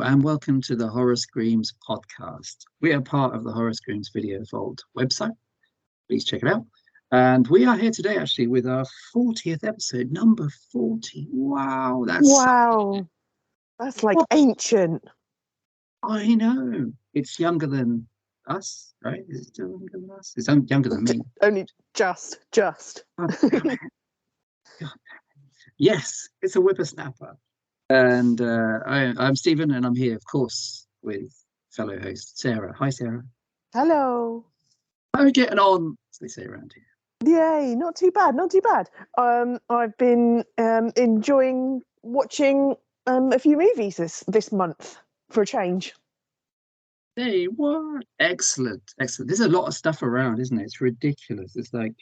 and welcome to the Horror Screams podcast. We are part of the Horror Screams Video Vault website. Please check it out. And we are here today actually with our 40th episode, number 40. Wow, That's like ancient. I know. It's younger than us, right? Is it still younger than us? It's younger than me. Only just. God damn it. Yes, it's a whippersnapper. And I'm Stephen, and I'm here, of course, with fellow host Sarah. Hi, Sarah. Hello. How are we getting on, as they say around here? Yay, not too bad. I've been enjoying watching a few movies this month for a change. Hey, what? Excellent. There's a lot of stuff around, isn't it? It's ridiculous. It's like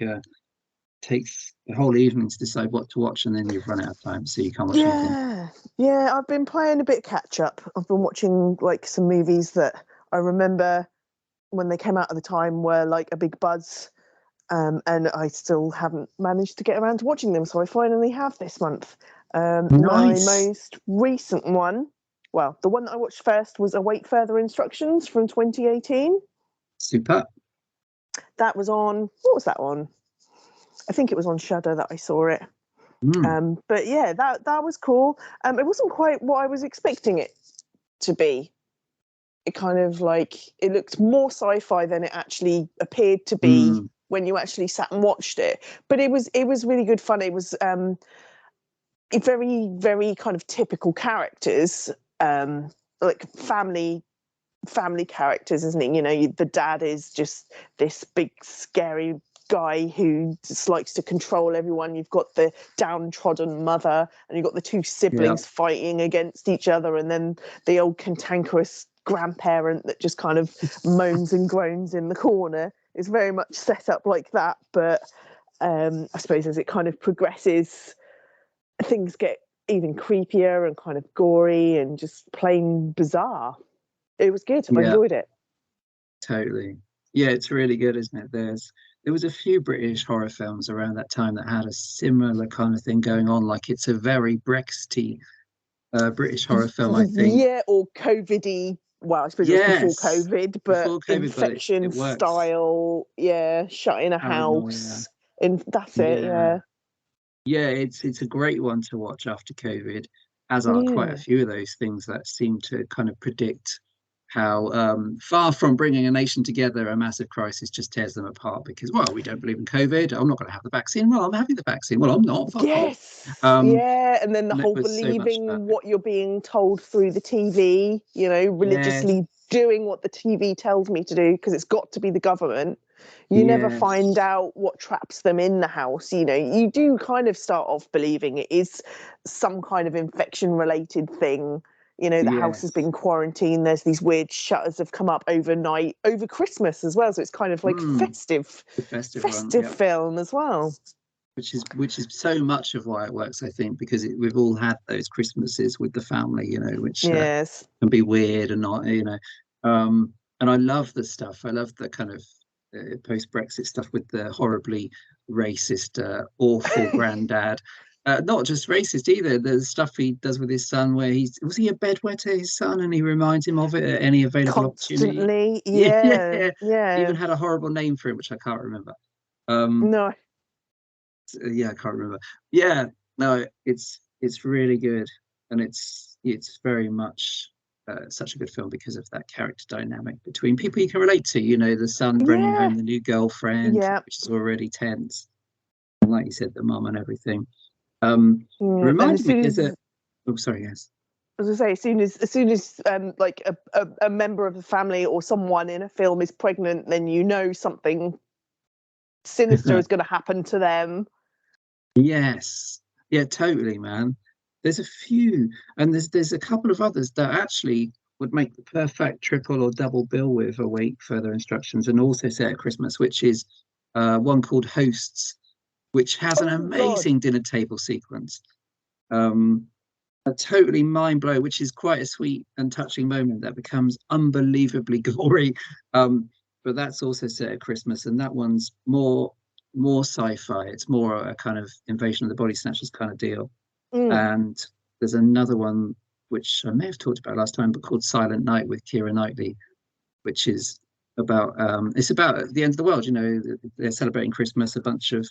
takes the whole evening to decide what to watch, and then you've run out of time, so you can't watch anything. Yeah. I've been playing a bit catch up. I've been watching like some movies that I remember when they came out at the time were like a big buzz, and I still haven't managed to get around to watching them. So I finally have this month. Nice. My most recent one, well, the one that I watched first was Await Further Instructions from 2018. Super. That was on. What was that on? I think it was on Shudder that I saw it. But yeah, that was cool. It wasn't quite what I was expecting it to be. It kind of like, it looked more sci-fi than it actually appeared to be when you actually sat and watched it. But it was really good fun. It was very, very kind of typical characters, like family characters, isn't it? You know, the dad is just this big scary guy who just likes to control everyone. You've got the downtrodden mother, and you've got the two siblings fighting against each other, and then the old cantankerous grandparent that just kind of moans and groans in the corner. It's very much set up like that, but I suppose as it kind of progresses, things get even creepier and kind of gory and just plain bizarre. It was good. I enjoyed it. Totally. Yeah, it's really good, isn't it? There was a few British horror films around that time that had a similar kind of thing going on. Like, it's a very Brexity British horror film, I think. Yeah, or COVID-y. Well, I suppose it was before COVID, but infection style. Yeah, shut in a house. And that's it. Yeah. Yeah, it's a great one to watch after COVID, as are quite a few of those things that seem to kind of predict how far from bringing a nation together, a massive crisis just tears them apart because, well, we don't believe in COVID. I'm not going to have the vaccine. Well, I'm having the vaccine. Well, I'm not. Yes. And then the whole believing what you're being told through the TV, you know, religiously doing what the TV tells me to do because it's got to be the government. You never find out what traps them in the house. You know, you do kind of start off believing it is some kind of infection-related thing. You know, the house has been quarantined. There's these weird shutters have come up overnight over Christmas as well. So it's kind of like festive film as well. Which is so much of why it works, I think, because we've all had those Christmases with the family, you know, which can be weird and not, you know. And I love the stuff. I love the kind of post-Brexit stuff with the horribly racist, awful granddad. Not just racist either. The stuff he does with his son, where was he a bedwetter, his son, and he reminds him of it at any available opportunity. Yeah. He even had a horrible name for him, which I can't remember. No. Yeah, I can't remember. Yeah, no, it's really good, and it's very much such a good film because of that character dynamic between people you can relate to. You know, the son bringing home the new girlfriend, which is already tense, and like you said, the mum and everything. Reminded me, oh, sorry, yes. As I say, as soon as like a member of the family or someone in a film is pregnant, then you know something sinister is going to happen to them. Yes, yeah, totally, man. There's a few, and there's a couple of others that actually would make the perfect triple or double bill with Await Further Instructions, and also set at Christmas, which is one called Hosts, which has an amazing dinner table sequence. A totally mind blow, which is quite a sweet and touching moment that becomes unbelievably gory. But that's also set at Christmas, and that one's more sci-fi. It's more a kind of Invasion of the Body Snatchers kind of deal. And there's another one which I may have talked about last time, but called Silent Night with Keira Knightley, which is about it's about the end of the world. You know, they're celebrating Christmas. A bunch of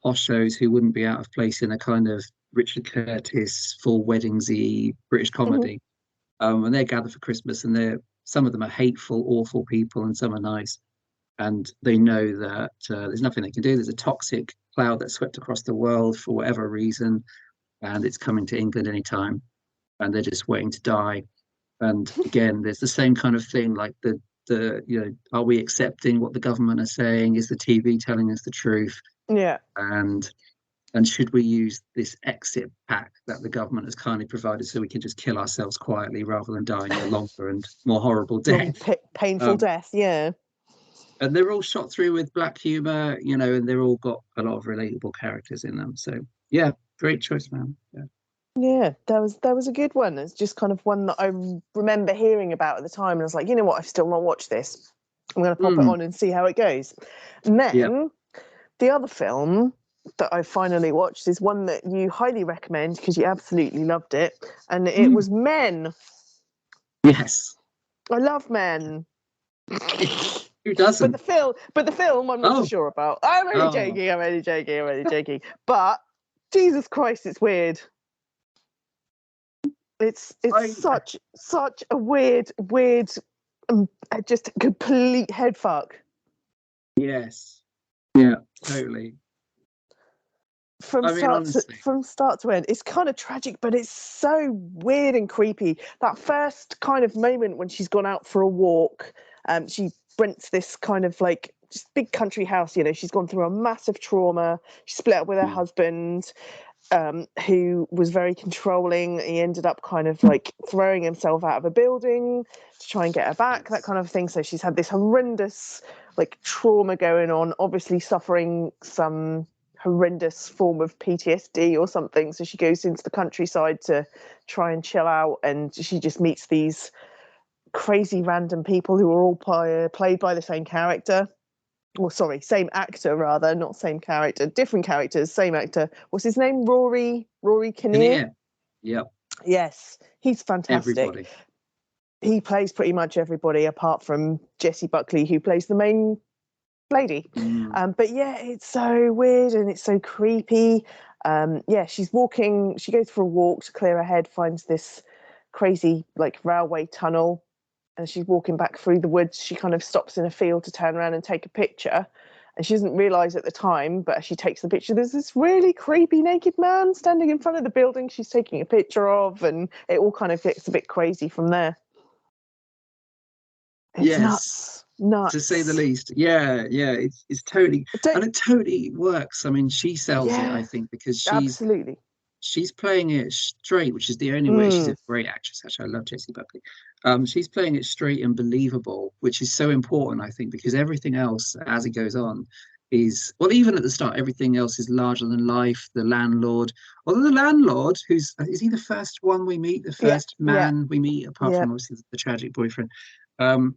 poshos who wouldn't be out of place in a kind of Richard Curtis full weddingsy British Mhm. comedy. And they gather for Christmas, and they're some of them are hateful, awful people, and some are nice. And they know that there's nothing they can do. There's a toxic cloud that swept across the world for whatever reason, and it's coming to England anytime, and they're just waiting to die. And again, there's the same kind of thing, like are we accepting what the government are saying? Is the TV telling us the truth? Yeah. And and should we use this exit pack that the government has kindly provided so we can just kill ourselves quietly rather than dying a longer and more horrible Long, death? painful Um, death. Yeah. and they're all shot through with black humor, you know, and they're all got a lot of relatable characters in them. So yeah, great choice, man. Yeah. Yeah, that was a good one. It's just kind of one that I remember hearing about at the time, and I was like, you know what, I've still not watched this. I'm going to pop it Mm, on and see how it goes. And yeah. then the other film that I finally watched is one that you highly recommend because you absolutely loved it, and it Mm, was Men. yes. I love Men. Who doesn't? But the film, I'm not so Oh, sure about. I'm only oh, joking. I'm only joking. I'm only joking. But Jesus Christ, it's weird. It's I such a weird, just a complete head fuck yes. Yeah, totally. from I mean, honestly, start to end. It's kind of tragic, but it's so weird and creepy. That first kind of moment when she's gone out for a walk, she rents this kind of like just big country house. You know, she's gone through a massive trauma. She split up with her mm, husband, who was very controlling. He ended up kind of like throwing himself out of a building to try and get her back, that yes. kind of thing. So she's had this horrendous like trauma going on, obviously suffering some horrendous form of PTSD or something. So she goes into the countryside to try and chill out, and she just meets these crazy random people who are all played by the same character. Or sorry, same actor rather, not same character, different characters, same actor. What's his name? Rory And Kinnear. yeah, yep, Yes, he's fantastic. everybody. He plays pretty much everybody apart from Jessie Buckley, who plays the main lady. Mm, But yeah, it's so weird and it's so creepy. Yeah, she's walking. She goes for a walk to clear her head, finds this crazy like railway tunnel, and she's walking back through the woods. She kind of stops in a field to turn around and take a picture. And she doesn't realise at the time, but as she takes the picture, there's this really creepy naked man standing in front of the building she's taking a picture of, and it all kind of gets a bit crazy from there. It's yes, nuts, to say the nuts. least. Yeah, yeah, it's totally, Don't, and it totally works. I mean, she sells it, I yeah, think, because absolutely. she's playing it straight, which is the only way. She's Mm, a great actress, actually. I love Jessie Buckley. She's playing it straight and believable, which is so important, I think, because everything else as it goes on is, well, even at the start, everything else is larger than life. The landlord, although the landlord, who's is he the first one we meet, the yeah, first yeah, man we meet, apart yeah. from obviously the tragic boyfriend. Um,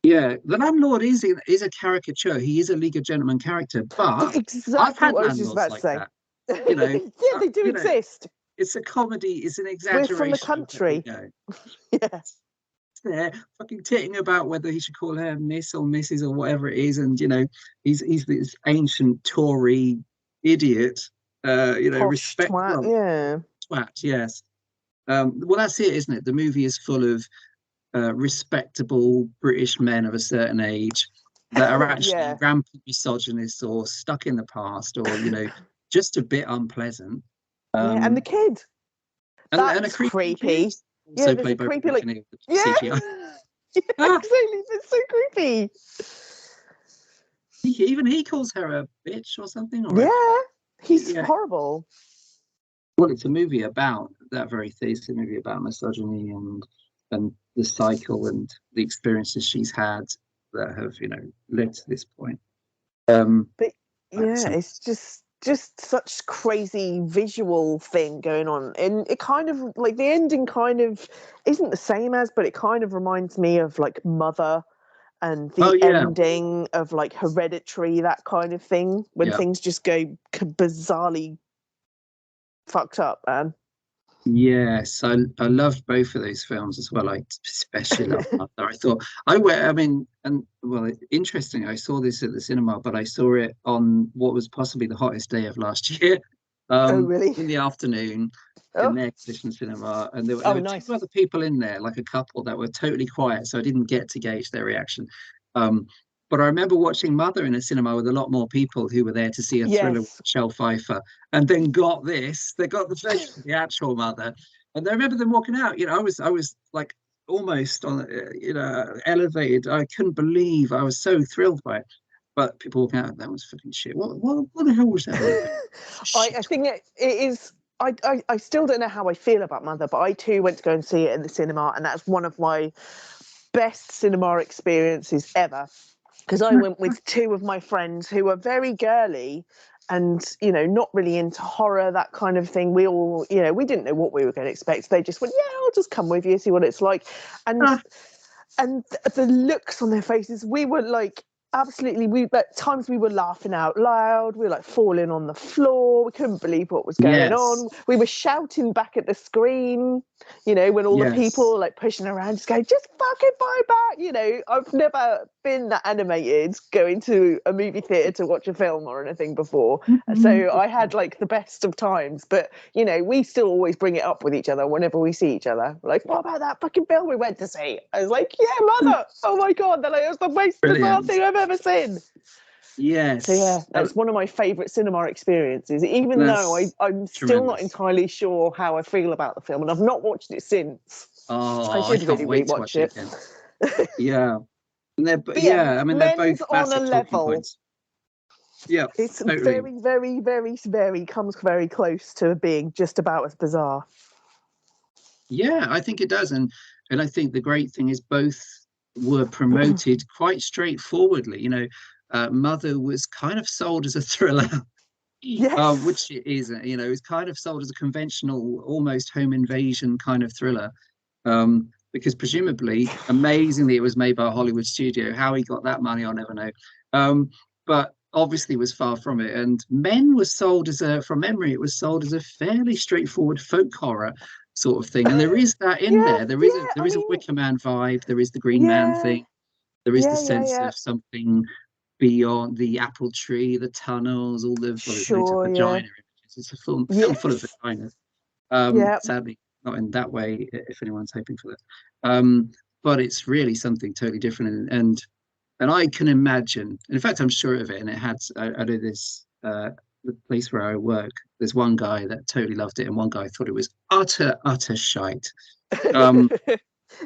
yeah, the landlord is a caricature. He is a League of Gentlemen character, but I've Exactly had what I was just landlords about to like say. that. You know, Yeah, they do you know, exist. it's a comedy. It's an We're from the exaggeration of what we country. know. Yeah, There, fucking titting about whether he should call her Miss or Mrs. or whatever it is, and you know, he's this ancient Tory idiot. posh Respect. twat. Well, Yeah, twat. Yes. Well, that's it, isn't it? The movie is full of respectable British men of a certain age that are actually yeah, rampant misogynists or stuck in the past, or just a bit unpleasant. yeah. And the Um, kid, and a that's creepy kid, creepy. Yeah, also there's a played by creepy Rory like, Kinnear with yeah, CGI. yeah, Ah, exactly. It's so creepy. even he calls her a bitch or something, or Yeah, he's yeah. horrible. Well, it's a movie about that very thing. It's a movie about misogyny and the cycle and the experiences she's had that have led to this point. Um, But yeah, so, it's just such crazy visual thing going on, and it kind of like the ending kind of isn't the same as, but it kind of reminds me of like Mother and oh the yeah, ending of like Hereditary, that kind of thing, when yeah, things just go bizarrely fucked up, man. Yes, I loved both of those films as well. I especially love Mother. I thought I mean, and well, interesting. I saw this at the cinema, but I saw it on what was possibly the hottest day of last year, Oh, really? in the afternoon in Oh, the air conditioned cinema, and there oh, were two nice. other people in there, like a couple that were totally quiet, so I didn't get to gauge their reaction. Um, but I remember watching Mother in a cinema with a lot more people who were there to see a thriller with Yes. Michelle Pfeiffer, and then got this. They got the actual Mother, and I remember them walking out. I was like almost on, elevated. I couldn't believe I was so thrilled by it. But people walking out, that was fucking shit. What the hell was that all about? I Shit. think it is. I still don't know how I feel about Mother, but I too went to go and see it in the cinema, and that's one of my best cinema experiences ever. Because I went with two of my friends who were very girly and, not really into horror, that kind of thing. We all, we didn't know what we were going to expect. They just went, yeah, I'll just come with you, see what it's like. And Ah, the looks on their faces, we were like, absolutely, we at times we were laughing out loud, we were like falling on the floor, we couldn't believe what was going yes, on, we were shouting back at the screen, when all the yes. people like pushing around just going, just fucking buy back. I've never been that animated going to a movie theatre to watch a film or anything before, so I had like the best of times. But we still always bring it up with each other whenever we see each other. We're like, what about that fucking film we went to see? I was like, yeah, Mother. Oh my god, they're like, it was the most bizarre Brilliant. thing I've ever seen. So yeah, Yes. that's one of my favourite cinema experiences, even though That's I'm still not tremendous. entirely sure how I feel about the film, and I've not watched it since. I Oh, I should can't really wait to rewatch watch it it. again. Yeah. And But yeah, yeah, I mean, they're both men's on a massive talking level. points. Yeah, It's totally. very, very, very, very comes very close to being just about as bizarre. Yeah, I think it does. And I think the great thing is both were promoted quite straightforwardly. Mother was kind of sold as a thriller, Yes. which it isn't. It's kind of sold as a conventional, almost home invasion kind of thriller. Because presumably, amazingly, it was made by a Hollywood studio. How he got that money, I'll never know. But obviously was far from it. And Men was sold from memory, it was sold as a fairly straightforward folk horror sort of thing. And there is that in Yeah, there. There is a yeah. there I is a mean, Wicker Man vibe. There is the Green Man yeah, thing. There is the yeah, yeah, sense yeah. of something beyond the apple tree, the tunnels, well, there's loads of Sure, yeah. vagina images. It's a film full of Yes. vaginas. Yeah. Sadly, not in that way, if anyone's hoping for that. But it's really something totally different, and I can imagine. In fact, I'm sure of it. And it had. I know this. The place where I work. There's one guy that totally loved it, and one guy thought it was utter shite. Um,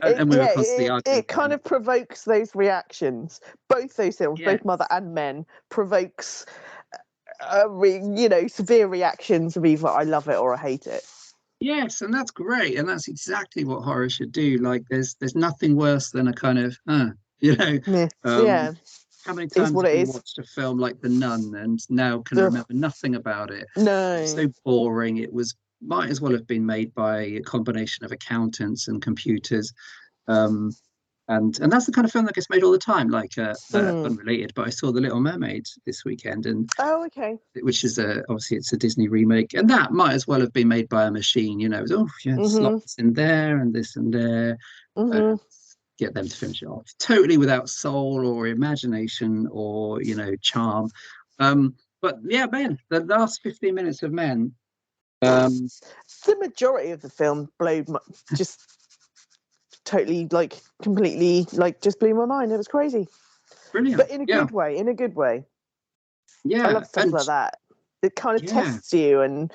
and we were Yeah, constantly arguing it about kind it. of provokes those reactions. Both those films, Yeah. both Mother and Men, provokes severe reactions of either I love it or I hate it. Yes, and that's great, and that's exactly what horror should do. Like, there's nothing worse than a kind of, you know, Yeah, um, yeah, how many is times what have it we is. watched a film like The Nun and now can Ugh, remember nothing about it? It was no. so boring. It was might as well have been made by a combination of accountants and computers. Um, and that's the kind of film that gets made all the time. Like, Mm. unrelated, but I saw The Little Mermaid this weekend, and Oh, okay. which is obviously it's a Disney remake, and that might as well have been made by a machine. Oh yeah, slot Mhm. this in there and this and there, and Mhm. get them to finish it off. Totally without soul or imagination or charm. But yeah, Man, the last 15 minutes of Men, um, The majority of the film just totally, like, completely, like, just blew my mind. It was crazy, brilliant. but in a Yeah, good way. In a good way. I yeah, love stuff and like that. It kind of yeah, tests you and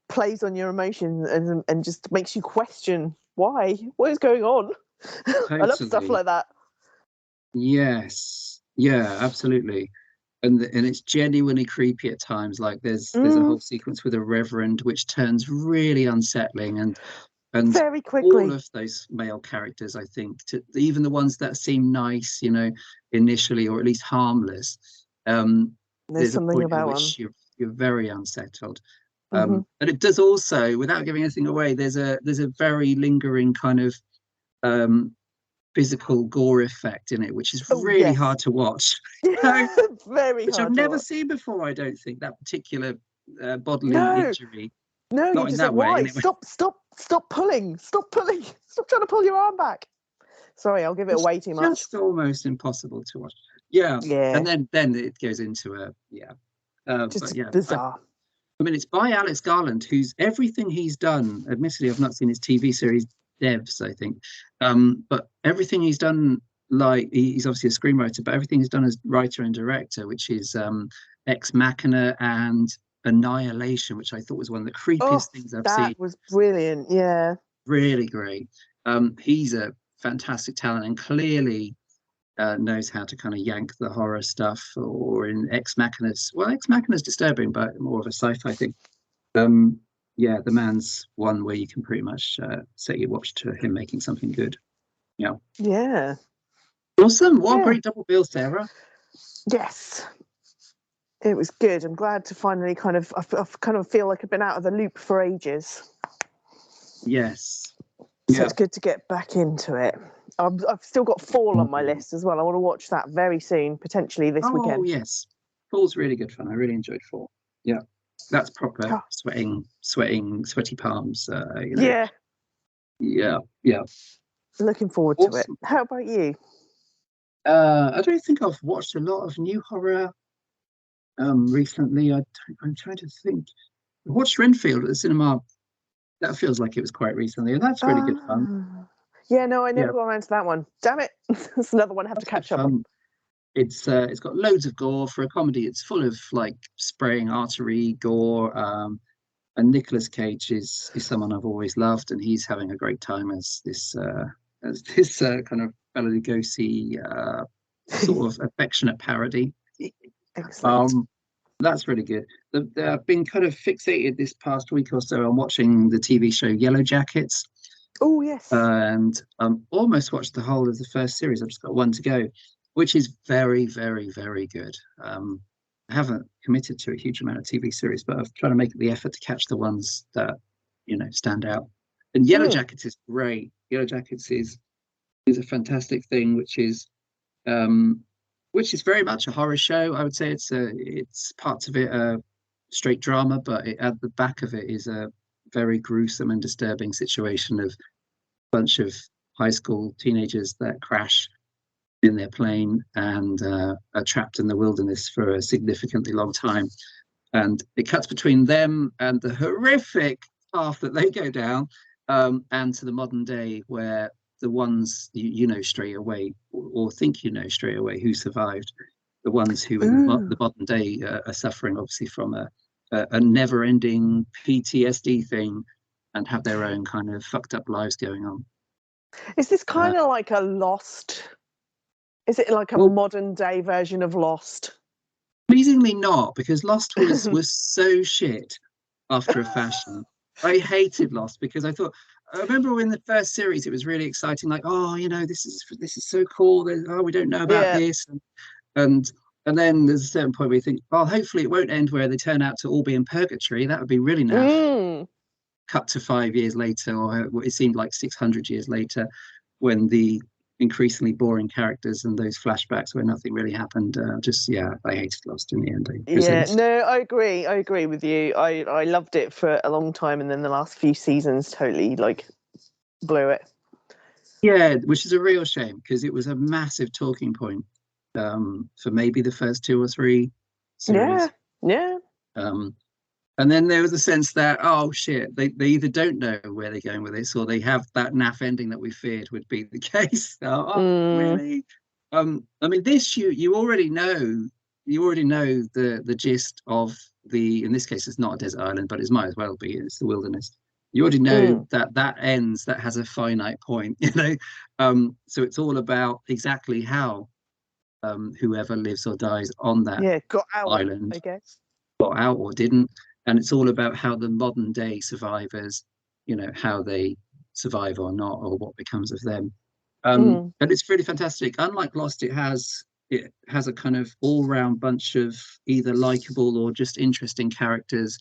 plays on your emotions and just makes you question why, what is going on. I love stuff totally. like that. Yes, yeah, absolutely. And it's genuinely creepy at times. Like there's a Mm, whole sequence with a reverend which turns really unsettling, and very all quickly. of those male characters, I think, even the ones that seem nice, initially, or at least harmless, There's there's a something point in about them. which you're very unsettled. Hmm. And it does also, without giving anything away, there's a very lingering kind of um, physical gore effect in it, which is Oh, really hard yes. to watch. Yeah, very Which I've hard to never watch. seen before. I don't think that particular bodily No, injury. No, you're Not in just like, that way, why? anyway. Stop pulling. Stop pulling. Stop trying to pull your arm back. Sorry, I'll give it It's away too much. just almost impossible to watch. Yeah, Yeah, and then it goes into a yeah. But just yeah, bizarre. I mean, it's by Alex Garland, who's everything he's done. Admittedly, I've not seen his TV series Devs, I think, but everything he's done, like he's obviously a screenwriter, but everything he's done as writer and director, which is Ex Machina and Annihilation, which I thought was one of the Oh, creepiest things I've seen. that was brilliant. Yeah. Really great. He's a fantastic talent and clearly knows how to kind of yank the horror stuff. Or in Ex Machina's, well, Ex Machina's disturbing, but more of a sci-fi thing. Um, yeah, the man's one where you can pretty much set your watch to him making something good. Yeah, Yeah. awesome. What a Yeah. great double bill, Sarah. Yes. It was good. I'm glad to finally I've kind of feel like I've been out of the loop for ages. Yes. So Yeah. it's good to get back into it. I've still got Fall on my list as well. I want to watch that very soon, potentially this Oh weekend. yes, Fall's really good fun. I really enjoyed Fall. Yeah, that's proper Oh. sweaty palms. You know. Yeah. Yeah, yeah. Looking forward to it. Awesome. How about you? I don't think I've watched a lot of new horror recently. I'm trying to think. I watched Renfield at the cinema. That feels like it was quite recently, and that's really good fun. Yeah, no, I never Yeah, got around to that one. Damn it. That's another one I have to that's good catch up on. fun. It's got loads of gore for a comedy. It's full of like spraying artery gore. And Nicolas Cage is someone I've always loved, and he's having a great time as this kind of Bela Lugosi sort of affectionate parody. Excellent. Um, that's really good. I've been kind of fixated this past week or so on watching the TV show Yellow Jackets, Oh, yes. and almost watched the whole of the first series. I've just got one to go, which is very, very, very good. I haven't committed to a huge amount of TV series, but I've tried to make the effort to catch the ones that stand out. And Yellow Mm. Jackets is great. Yellow Jackets is a fantastic thing, which is very much a horror show. I would say it's parts of it are straight drama, but at the back of it is a very gruesome and disturbing situation of a bunch of high school teenagers that crash in their plane and are trapped in the wilderness for a significantly long time. And it cuts between them and the horrific path that they go down, and to the modern day where the ones you know straight away, or think you know straight away who survived, the ones who in the Ooh. modern day are suffering obviously from a never-ending PTSD thing and have their own kind of fucked up lives going on. Is this Uh, kind of like a Lost? Is it like a well, modern day version of Lost? pleasingly not, because Lost was so shit after a fashion. I hated Lost because I remember in the first series it was really exciting, like, oh, this is so cool. Oh, we don't know about Yeah. this, and and then there's a certain point where you think, well, hopefully it won't end where they turn out to all be in purgatory. That would be really naff. Mm. Cut to 5 years later, or it seemed like 600 years later, when the increasingly boring characters and those flashbacks where nothing really happened. I hated Lost in the end. It was Yeah, no, I agree. I agree with you. I loved it for a long time, and then the last few seasons totally like blew it. yeah, which is a real shame because it was a massive talking point for maybe the first two or three Yeah, series. yeah. Um, and then there was a sense that, oh shit, they either don't know where they're going with this, or they have that naff ending that we feared would be the case. Mm. Really? I mean, this you already know the gist of in this case it's not a desert island, but it might as well be. It's the wilderness. You already know Mm. that has a finite point, so it's all about exactly how whoever lives or dies on that Yeah, got out, island I guess. got out or didn't. And it's all about how the modern day survivors, how they survive or not, or what becomes of them. Mm. And it's really fantastic. Unlike Lost, it has a kind of all-round bunch of either likable or just interesting characters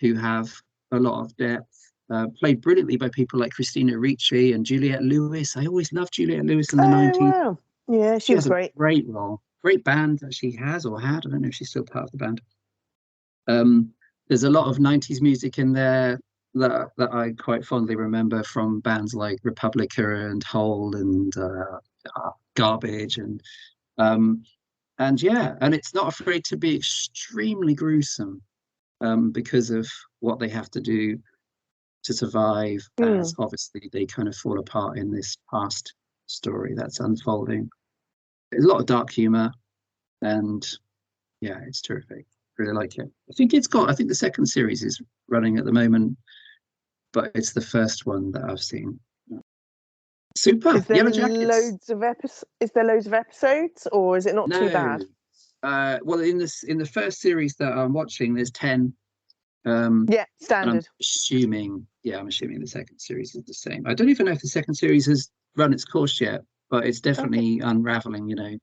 who have a lot of depth. Played brilliantly by people like Christina Ricci and Juliette Lewis. I always loved Juliette Lewis in the Oh 90s. wow. Yeah, she She was has a great. great role, great band that she has or had. I don't know if she's still part of the band. Um, There's a lot of 90s music in there that I quite fondly remember from bands like Republica and Hole and Garbage um, and yeah, and it's not afraid to be extremely gruesome because of what they have to do to survive as Mm. obviously they kind of fall apart in this past story that's unfolding. There's a lot of dark humor and yeah, it's terrific. Really like it. I think the second series is running at the moment, but it's the first one that I've seen. Super. Is there Yellow Jackets. loads of Is there loads of episodes, or is it not too No. bad? Well, in the first series that I'm watching, there's 10. Um, Yeah, and standard. I'm assuming the second series is the same. I don't even know if the second series has run its course yet, but it's Okay. definitely unraveling,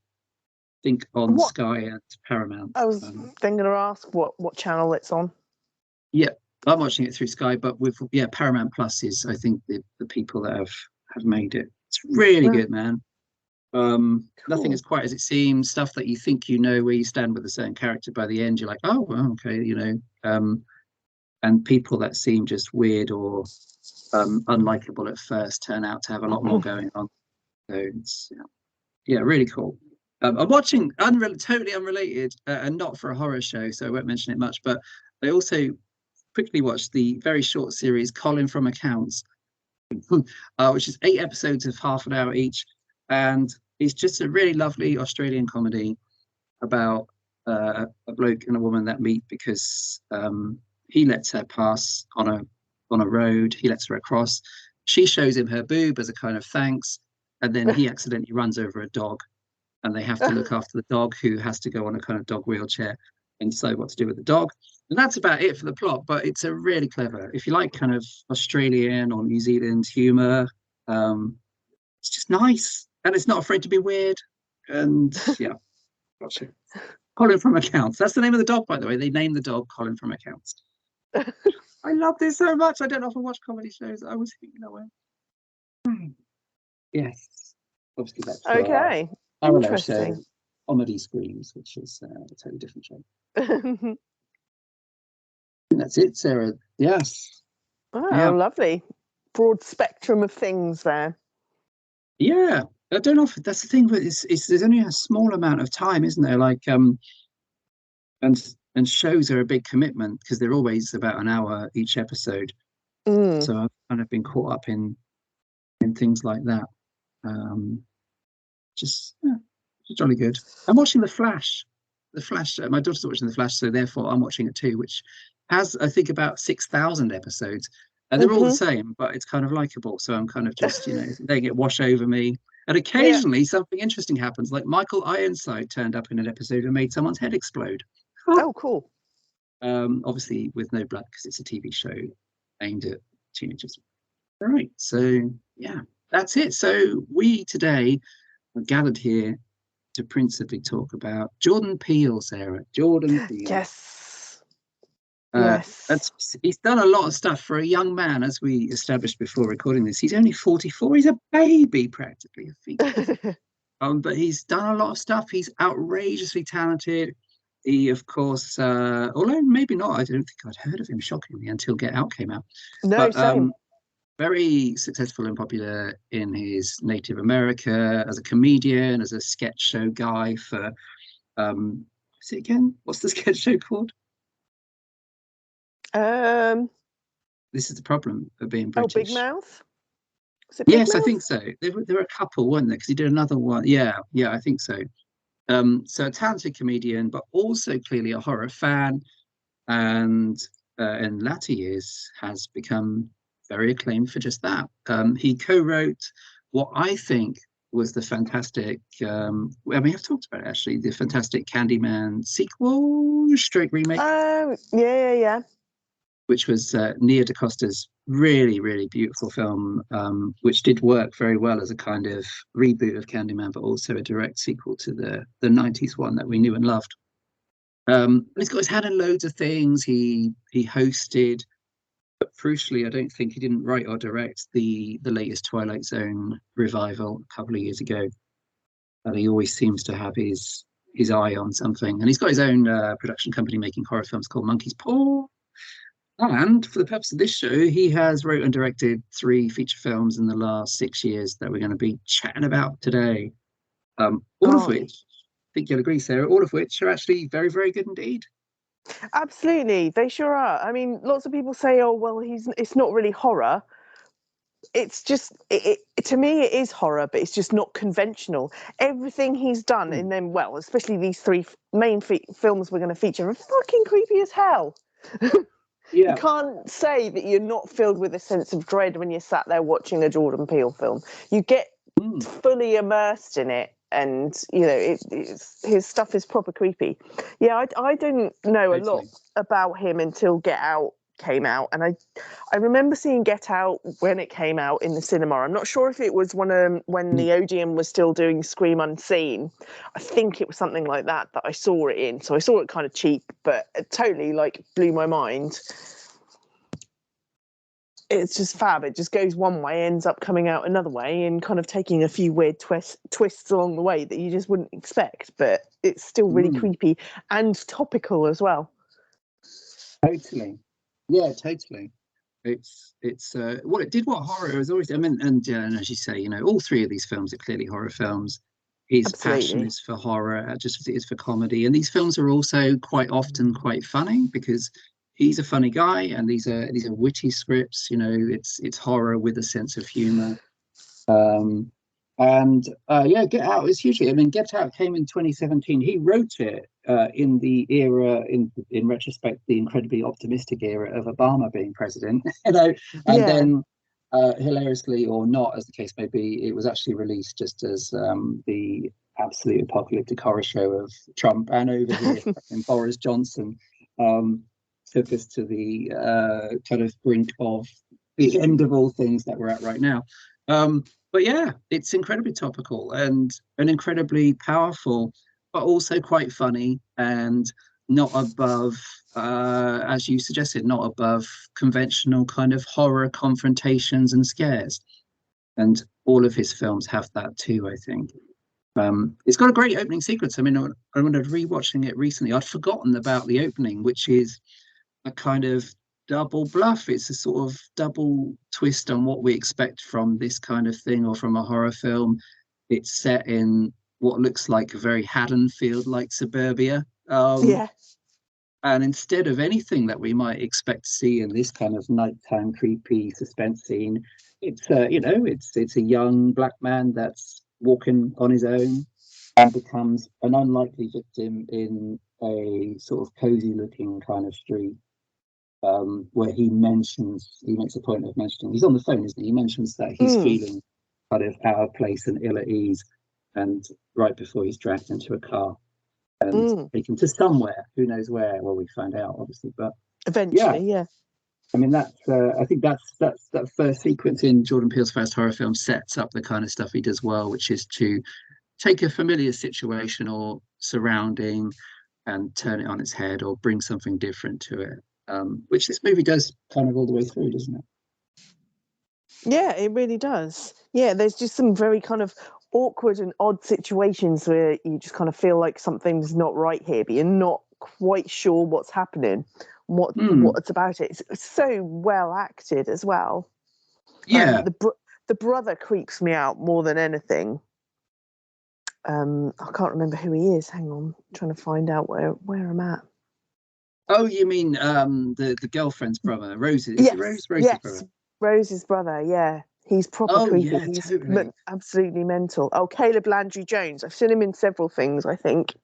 think on What Sky and Paramount. I was then going to ask what channel it's on. Yeah, I'm watching it through Sky, but with yeah, Paramount Plus is I think the people that have made it. It's really Ah, good, man. Nothing is cool. quite as it seems. Stuff that you think you know where you stand with a certain character by the end, you're like, oh, well, okay, and people that seem just weird or unlikable at first turn out to have a lot more going on. So it's yeah, really cool. I'm watching totally unrelated and not for a horror show, so I won't mention it much. But I also quickly watched the very short series Colin from Accounts, which is 8 episodes of half an hour each, and it's just a really lovely Australian comedy about a bloke and a woman that meet because he lets her pass on a road. He lets her across. She shows him her boob as a kind of thanks, and then he accidentally runs over a dog, and they have to look after the dog, who has to go on a kind of dog wheelchair and decide what to do with the dog. And that's about it for the plot. But it's a really clever. If you like kind of Australian or New Zealand humor, it's just nice, and it's not afraid to be weird. And yeah, gotcha. Colin from Accounts. That's the name of the dog, by the way. They named the dog Colin from Accounts. I love this so much. I don't often watch comedy shows. I was thinking that way. Yes. Obviously, that's Okay, parallel show, interesting. Comedy Screams, which is a totally different show. And that's it, Sarah. Yes. Oh, Yeah. lovely. Broad spectrum of things there. Yeah. I don't know if that's the thing, but it's there's only a small amount of time, isn't there? Like and shows are a big commitment because they're always about an hour each episode. Mm. So I've kind of been caught up in things like that. Um, just yeah, it's jolly good. I'm watching The Flash. The Flash. My daughter's watching The Flash, so therefore I'm watching it too, which has I think about 6,000 episodes, and they're all the Hmm. same, but it's kind of likable. So I'm kind of just letting it wash over me. And Yeah. occasionally something interesting happens, like Michael Ironside turned up in an episode and made someone's head explode. Oh, cool. Obviously with no blood because it's a TV show aimed at teenagers. All right, so yeah, that's it. So we today are gathered here to principally talk about Jordan Peele, Sarah. Jordan Peele. Yes. Uh, Yes. he's done a lot of stuff for a young man, as we established before recording this. He's only 44. He's a baby, practically a fetus. But he's done a lot of stuff. He's outrageously talented. He, of course, although maybe not, I don't think I'd heard of him shockingly until Get Out came out. No, But same. very successful and popular in his native America as a comedian, as a sketch show guy for what's it again? What's the sketch show called? Um, This is the problem of being oh, Big British. Mouth. Is it Big Yes, I think Mouth? so. There were a couple, weren't there? Because he did another one. Yeah, yeah, I think so. So a talented comedian, but also clearly a horror fan, and in latter years has become very acclaimed for just that. He co-wrote what I think was the fantastic, I've talked about it actually, the fantastic Candyman sequel, stroke remake, Oh, yeah, yeah, yeah. which was Nia DaCosta's really, really beautiful film, which did work very well as a kind of reboot of Candyman, but also a direct sequel to the 90s one that we knew and loved. He's got his hand in loads of things. He hosted, but crucially, I don't think he didn't write or direct the latest Twilight Zone revival a couple of years ago. And he always seems to have his eye on something. And he's got his own production company making horror films called Monkey's Paw. And for the purpose of this show, he has wrote and directed 3 feature films in the last 6 years that we're going to be chatting about today. All of Oh, which, I think you'll agree, Sarah, all of which are actually very, very good indeed. absolutely, they sure are. I mean, lots of people say, "Oh, well, it's not really horror." It's just to me it is horror, but it's just not conventional. Everything he's done Mm. in them, well, especially these three main films we're going to feature, are fucking creepy as hell. You Yeah. can't say that you're not filled with a sense of dread when you're sat there watching a Jordan Peele film. You get Mm. fully immersed in it, and you know his stuff is proper creepy. Yeah, I didn't know a lot Totally. about him until Get Out came out, and I remember seeing Get Out when it came out in the cinema. I'm not sure if it was when Mm. the Odeon was still doing Scream Unseen. I think it was something like that I saw it in. So I saw it kind of cheap, but it totally like blew my mind. It's just fab. It just goes one way, ends up coming out another way, and kind of taking a few weird twists along the way that you just wouldn't expect. But it's still really Mm. creepy and topical as well. Totally. Yeah, totally. It's well, it did what horror has always. I mean, and as you say, all 3 of these films are clearly horror films. His passion Absolutely. is for horror, just as it is for comedy. And these films are also quite often quite funny because he's a funny guy, and these are witty scripts. It's horror with a sense of humor. Um, and yeah, Get Out is hugely. I mean, Get Out came in 2017. He wrote it in the era, in retrospect, the incredibly optimistic era of Obama being president. And Yeah. then hilariously or not, as the case may be, it was actually released just as the absolute apocalyptic horror show of Trump and over here, and Boris Johnson um, took us to the kind of brink of the end of all things that we're at right now. But yeah, it's incredibly topical and incredibly powerful, but also quite funny and not above, as you suggested, not above conventional kind of horror confrontations and scares. And all of his films have that too, I think. It's got a great opening sequence. I mean, I remember rewatching it recently. I'd forgotten about the opening, which is a kind of double bluff. It's a sort of double twist on what we expect from this kind of thing or from a horror film. It's set in what looks like a very Haddonfield like suburbia. Yeah. And instead of anything that we might expect to see in this kind of nighttime creepy suspense scene, it's a young black man that's walking on his own and becomes an unlikely victim in a sort of cozy looking kind of street, where he makes a point of mentioning, he's on the phone, isn't he? He mentions that he's Mm, feeling kind of out of place and ill at ease, and right before he's dragged into a car and mm. taken to somewhere, who knows where? Well, we find out obviously, but yeah, Eventually, yeah. I mean I think that's that first sequence in Jordan Peele's first horror film sets up the kind of stuff he does well, which is to take a familiar situation or surrounding and turn it on its head or bring something different to it, which this movie does kind of all the way through, doesn't it? Yeah, it really does. Yeah, there's just some very kind of awkward and odd situations where you just kind of feel like something's not right here, but you're not quite sure what's happening, Mm, what's about it. It's so well acted as well. yeah. The brother creeps me out more than anything. I can't remember who he is. Hang on, I'm trying to find out where I'm at. Oh, you mean the girlfriend's brother, Rose? Is it Yes, Rose? Rose's yes, brother. Rose's brother. Yeah, he's proper Oh creepy. yeah, He's totally. absolutely mental. Oh, Caleb Landry Jones. I've seen him in several things, I think.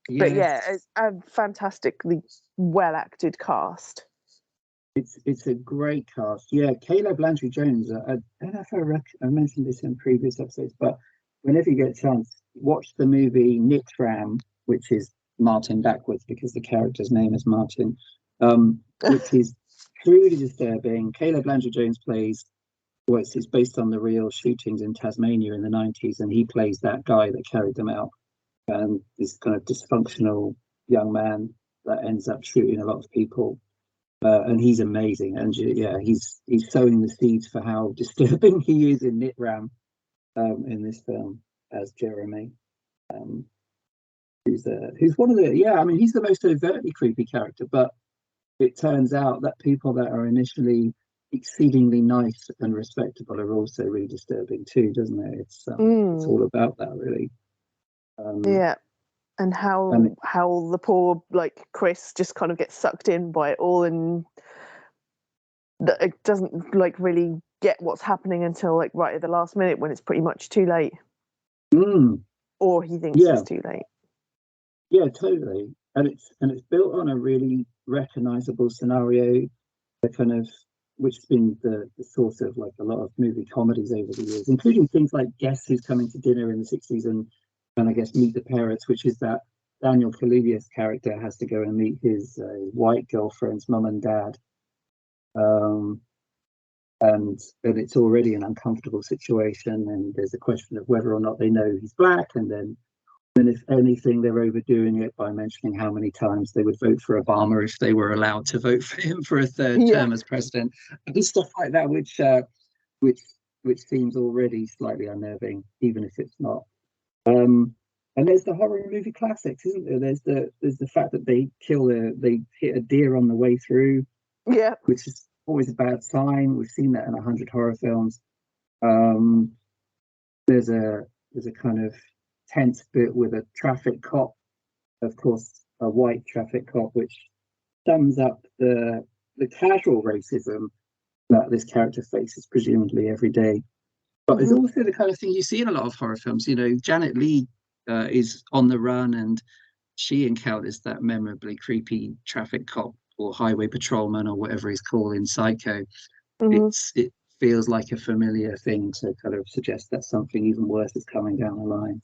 But yeah, Yes, a fantastically well acted cast. it's a great cast. Yeah, Caleb Landry Jones. I don't know if I mentioned this in previous episodes, but whenever you get a chance, watch the movie Nitram, which is Martin backwards because the character's name is Martin, which is truly disturbing. Caleb Landry Jones plays. Well, it's based on the real shootings in Tasmania in the 90s, and he plays that guy that carried them out. And this kind of dysfunctional young man that ends up shooting a lot of people, and he's amazing. And yeah, he's sowing the seeds for how disturbing he is in Nitram, in this film as Jeremy, um, who's one of the, yeah. I mean, he's the most overtly creepy character, but it turns out that people that are initially exceedingly nice and respectable are also really disturbing too, doesn't it? It's Mm, all about that really. Um, yeah. And and how the poor like Chris just kind of gets sucked in by it all, and that it doesn't like really get what's happening until like right at the last minute when it's pretty much too late, mm, or he thinks yeah, it's too late. yeah, totally. And it's built on a really recognizable scenario, the kind of which has been the source of like a lot of movie comedies over the years, including things like Guess Who's Coming to Dinner in the 60s and I guess Meet the Parents, which is that Daniel Kaluuya's character has to go and meet his white girlfriend's mum and dad. Um, and it's already an uncomfortable situation, and there's a question of whether or not they know he's black, and then if anything, they're overdoing it by mentioning how many times they would vote for Obama if they were allowed to vote for him for a third Yeah, term as president, and stuff like that, which which seems already slightly unnerving, even if it's not. Um, and there's the horror movie classics, isn't there? There's the fact that they hit a deer on the way through, yeah, which is always a bad sign. We've seen that in 100 horror films. Um, there's a kind of tense bit with a traffic cop, of course, a white traffic cop, which sums up the casual racism that this character faces presumably every day. But there's hmm also the kind of thing you see in a lot of horror films. You know, Janet Leigh is on the run, and she encounters that memorably creepy traffic cop or highway patrolman or whatever he's called in Psycho. hmm It feels like a familiar thing to kind of suggest that something even worse is coming down the line.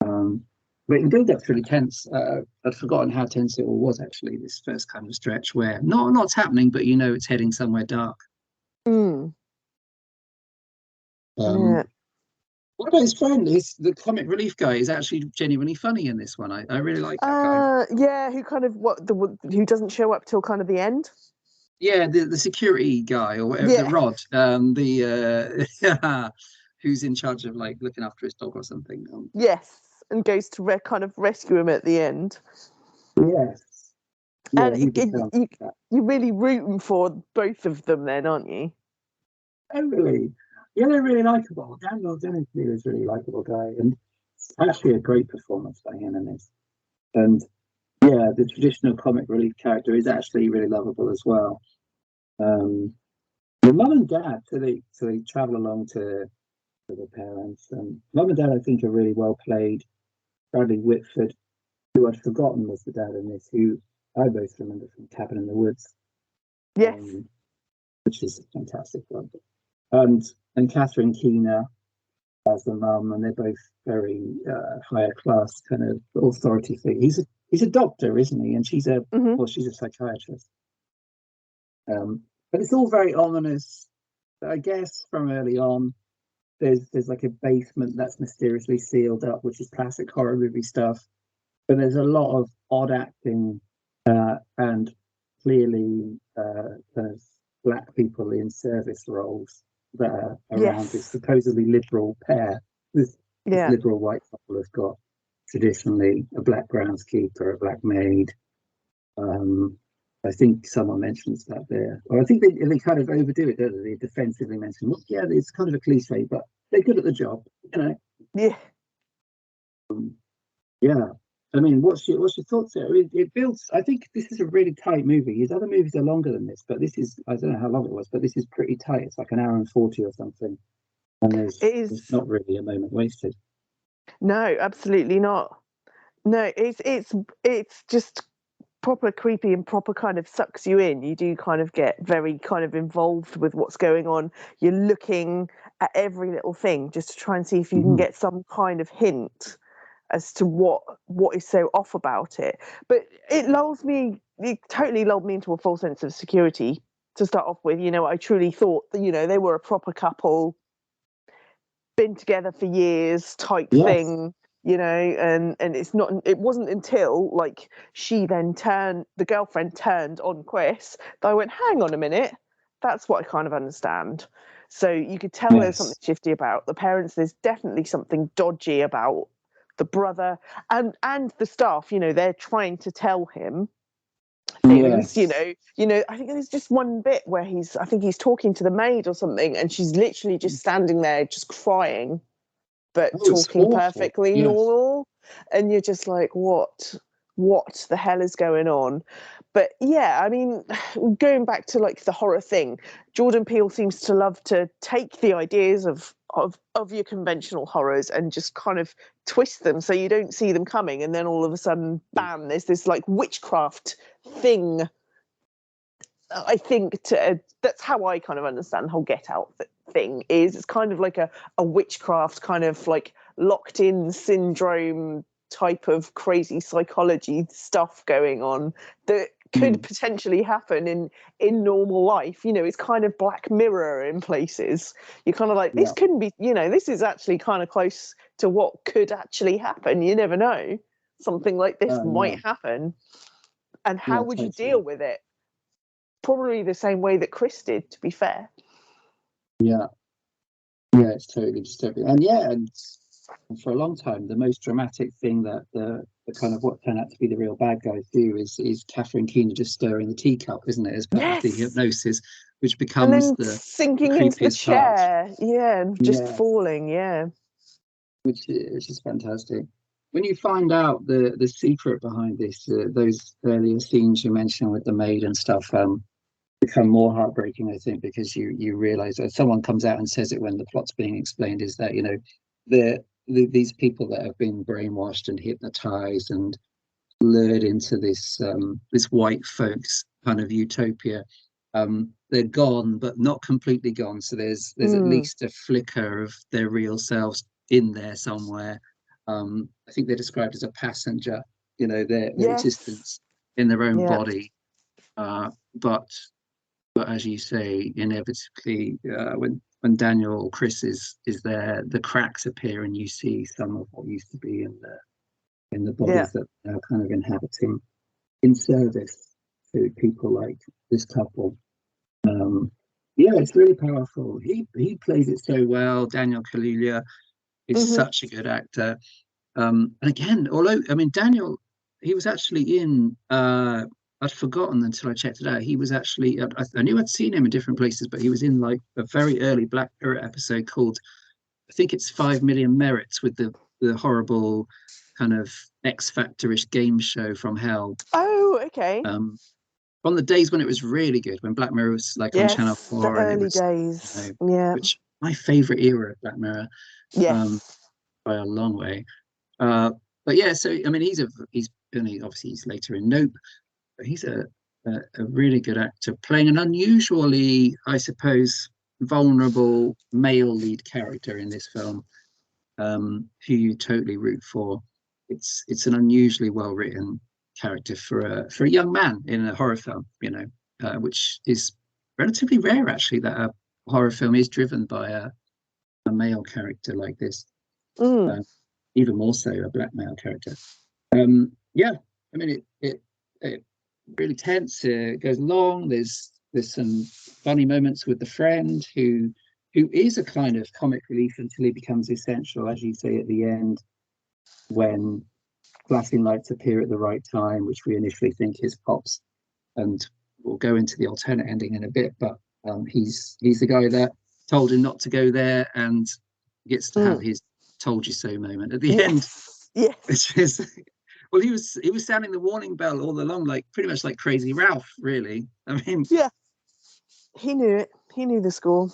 Um, but the build-up's really tense. I'd forgotten how tense it all was actually. This first kind of stretch where not a lot's happening, but you know it's heading somewhere dark. mm, yeah. Um, what about his friend? Is the comic relief guy is actually genuinely funny in this one. I really like that guy. Yeah, who kind of who doesn't show up till kind of the end. Yeah, the security guy or whatever, the Yeah, Rod, who's in charge of like looking after his dog or something. yes, and goes to kind of rescue him at the end. Yes, yeah, And he becomes that. you're really rooting for both of them then, aren't you? Oh, really? Yeah, they're really likable. Daniel Peele is a really likable guy, and it's actually a great performance by him in this. And yeah, the traditional comic relief character is actually really lovable as well. Um, the mum and dad, so they travel along to the parents, and mum and dad I think are really well played. Bradley Whitford, who I'd forgotten was the dad in this, who I both remember from Cabin in the Woods, Yes. um, which is a fantastic one. And and Catherine Keener as the mum, and they're both very higher class kind of authority figure. He's a doctor, isn't he? And hmm she's a psychiatrist. But it's all very ominous. I guess from early on, there's like a basement that's mysteriously sealed up, which is classic horror movie stuff. But there's a lot of odd acting and clearly kind of black people in service roles that are around this Yes. supposedly liberal pair. This Yeah. liberal white couple has got traditionally a black groundskeeper, a black maid. Um, I think someone mentions that there, or I think they kind of overdo it, don't they? They defensively mention, well, yeah, it's kind of a cliche, but they're good at the job, you know. Yeah. Yeah. I mean, what's your thoughts there? It builds. I think this is a really tight movie. His other movies are longer than this, but this is. I don't know how long it was, but this is pretty tight. It's like an hour and 40 or something, and It there's is. not really a moment wasted. No, absolutely not. No, it's just proper creepy and proper kind of sucks you in. You do kind of get very kind of involved with what's going on. You're looking at every little thing just to try and see if you can Mhm. get some kind of hint as to what is so off about it. But it totally lulled me into a false sense of security to start off with. I truly thought that, they were a proper couple, been together for years type Yes. thing, and it wasn't until like the girlfriend turned on Chris that I went, hang on a minute, that's what I kind of understand. So you could tell there's something Yes. shifty about the parents. There's definitely something dodgy about the brother and the staff. They're trying to tell him things, Yes. I think there's just one bit where he's talking to the maid or something, and she's literally just standing there just crying but Oh, it's talking awful. perfectly Yes. normal, and you're just like, what the hell is going on? But yeah, I mean, going back to like the horror thing, Jordan Peele seems to love to take the ideas of your conventional horrors and just kind of twist them so you don't see them coming, and then all of a sudden, bam, there's this like witchcraft thing. I think that's how I kind of understand the whole Get Out thing is. It's kind of like a witchcraft kind of like locked in syndrome type of crazy psychology stuff going on that could Mm. potentially happen in normal life. It's kind of Black Mirror in places. You're kind of like, this Yeah. couldn't be, this is actually kind of close to what could actually happen. You never know. Something like this Yeah. might happen. And how Yeah. would you deal Totally. with it? Probably the same way that Chris did, to be fair. Yeah. Yeah. It's totally disturbing. And yeah, and for a long time, the most dramatic thing that the kind of what turned out to be the real bad guys do is Catherine Keener just stirring the teacup, isn't it, as part of the Yes. hypnosis, which And becomes then the sinking into the creepiest part. chair. Yeah. And just Yeah, falling. Yeah. which is fantastic. When you find out the secret behind this, those earlier scenes you mentioned with the maid and stuff, become more heartbreaking, I think, because you realize that someone comes out and says it when the plot's being explained, is that these people that have been brainwashed and hypnotized and lured into this white folks kind of utopia, they're gone but not completely gone, so there's at Mm. least a flicker of their real selves in there somewhere. I think they're described as a passenger, their Yes. existence in their own Yeah. body, uh, but as you say, inevitably, when Daniel or Chris is there, the cracks appear, and you see some of what used to be in the Yeah. bodies that they're kind of inhabiting in service to people like this couple. Um, yeah, it's really powerful. He plays it so well. Daniel Kaluuya is Hmm. such a good actor. And again, although I mean Daniel, he was actually in. I'd forgotten until I checked it out. He was actually. I knew I'd seen him in different places, but he was in like a very early Black Mirror episode called, I think it's 5 Million Merits, with the horrible kind of X Factorish game show from hell. Oh, okay. Um, from the days when it was really good, when Black Mirror was like on Channel Yes. The 4, and it early was, days. Yeah. which my favorite era of Black Mirror, um, Yes. by a long way. Uh, but yeah, so I mean, obviously he's later in Nope, but he's a really good actor playing an unusually, I suppose, vulnerable male lead character in this film, who you totally root for. It's an unusually well written character for a young man in a horror film, which is relatively rare actually, that a horror film is driven by a male character like this. Mm. Uh, Even more so a black male character. Yeah, I mean it really tense. It goes long. There's some funny moments with the friend who is a kind of comic relief until he becomes essential, as you say at the end, when flashing lights appear at the right time, which we initially think is Pops, and we'll go into the alternate ending in a bit. But he's the guy that told him not to go there and gets to have Mm. his "told you so" moment at the end, Yes. Yes. which is, well, he was sounding the warning bell all along, like pretty much like Crazy Ralph, really. I mean, Yeah. He knew it. He knew the score.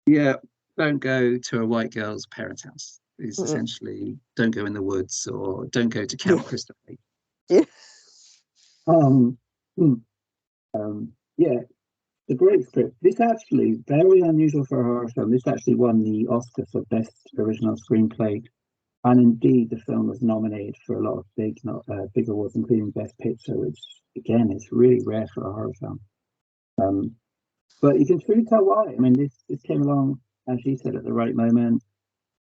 yeah, don't go to a white girl's parents' house is Mm-mm. essentially don't go in the woods or don't go to Yeah. Camp Crystal Lake. Yeah. Um, hmm, yeah, the great script. This actually very unusual for a horror film. This actually won the Oscar for Best Original Screenplay, and indeed the film was nominated for a lot of big awards, including Best Picture, which again is really rare for a horror film. Um, but you can truly tell why. I mean, this came along, as you said, at the right moment,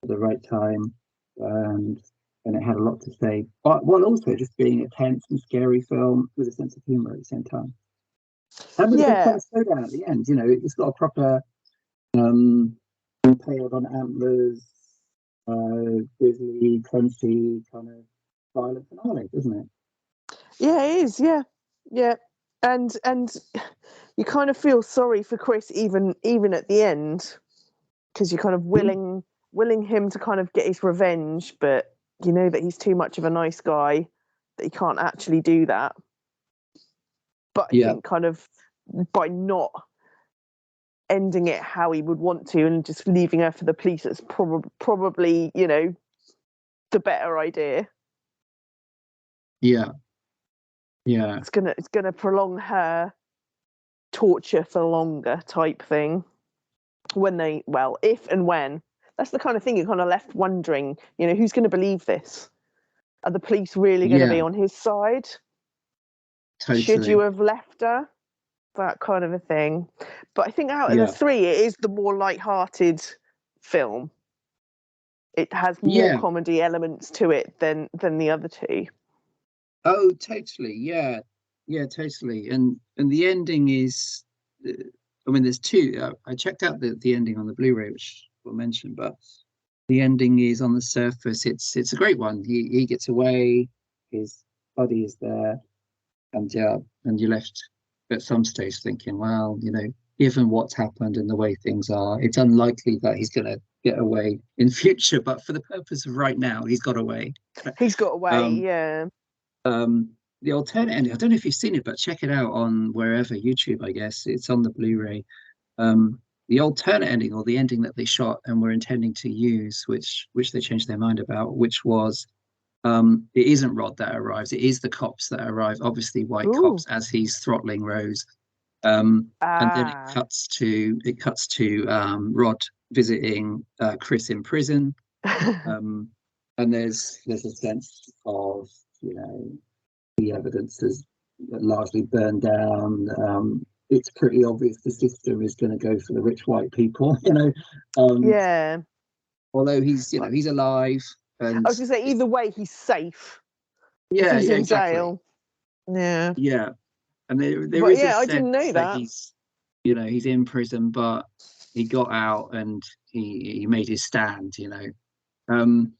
at the right time, and and it had a lot to say. But while also just being a tense and scary film with a sense of humor at the same time. And with a big kind Yeah. of showdown at the end, it's got a proper um impaled on antlers, grizzly, crunchy kind of violent finale, doesn't it? Yeah, it is. Yeah. Yeah, and you kind of feel sorry for Chris even at the end, because you're kind of willing him to kind of get his revenge, but you know that he's too much of a nice guy, that he can't actually do that. But I Yeah, think kind of by not ending it how he would want to and just leaving her for the police, it's probably, you know, the better idea. yeah, yeah, It's gonna prolong her torture for longer type thing. If and when, that's the kind of thing you're kind of left wondering, you know, who's going to believe this? Are the police really going to be yeah, on his side? Should you totally. have left her? That kind of a thing. But I think out of the Yeah, three, it is the more light-hearted film. It has more yeah. comedy elements to it than the other two. Oh, totally. Yeah, yeah, totally. And the ending is, I mean, there's two. I checked out the ending on the Blu-ray, which we'll mention, but the ending is on the surface. It's a great one. He gets away. His body is there, and yeah, and you're left at some stage thinking, well, you know, given what's happened and the way things are, it's unlikely that he's going to get away in future. But for the purpose of right now, he's got away. He's got away, Um, yeah. um, the alternate ending, I don't know if you've seen it, but check it out on wherever, YouTube, I guess. It's on the Blu-ray. The alternate ending, or the ending that they shot and were intending to use, which they changed their mind about, which was it isn't Rod that arrives, it is the cops that arrive, obviously white Ooh. cops, as he's throttling Rose. And then it Ah. cuts to Rod visiting Chris in prison. Um, and there's a sense of, you know, the evidence is largely burned down. It's pretty obvious the system is going to go for the rich white people, you know. Um, Yeah. although he's alive, I and was gonna say either way he's safe if yeah, he's yeah, in exactly, jail. Yeah. yeah. And there But is a yeah, I didn't sense know that that. he's in prison, but he got out and he made his stand, you know. Um,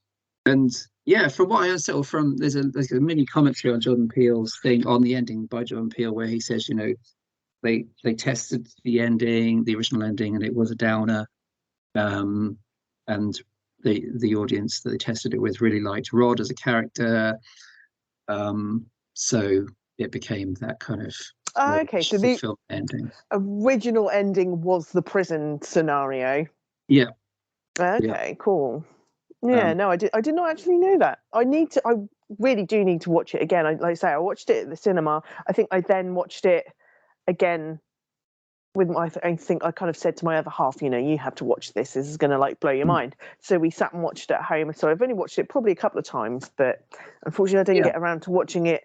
and yeah, from what I understand, from there's a mini commentary on Jordan Peele's thing on the ending by Jordan Peele, where he says, you know, they tested the ending, the original ending, and it was a downer. Um, and the audience that they tested it with really liked Rod as a character. So it became that kind of more Okay, so the fulfilled ending. original ending was the prison scenario. Yeah, yeah. Okay, cool. Yeah, Um, no, I did not actually know that. I really do need to watch it again. Like I say, I watched it at the cinema. I think I then watched it again with I think I kind of said to my other half, you know, you have to watch this. This is going to like blow your mind. So we sat and watched it at home. So I've only watched it probably a couple of times, but unfortunately I didn't yeah, get around to watching it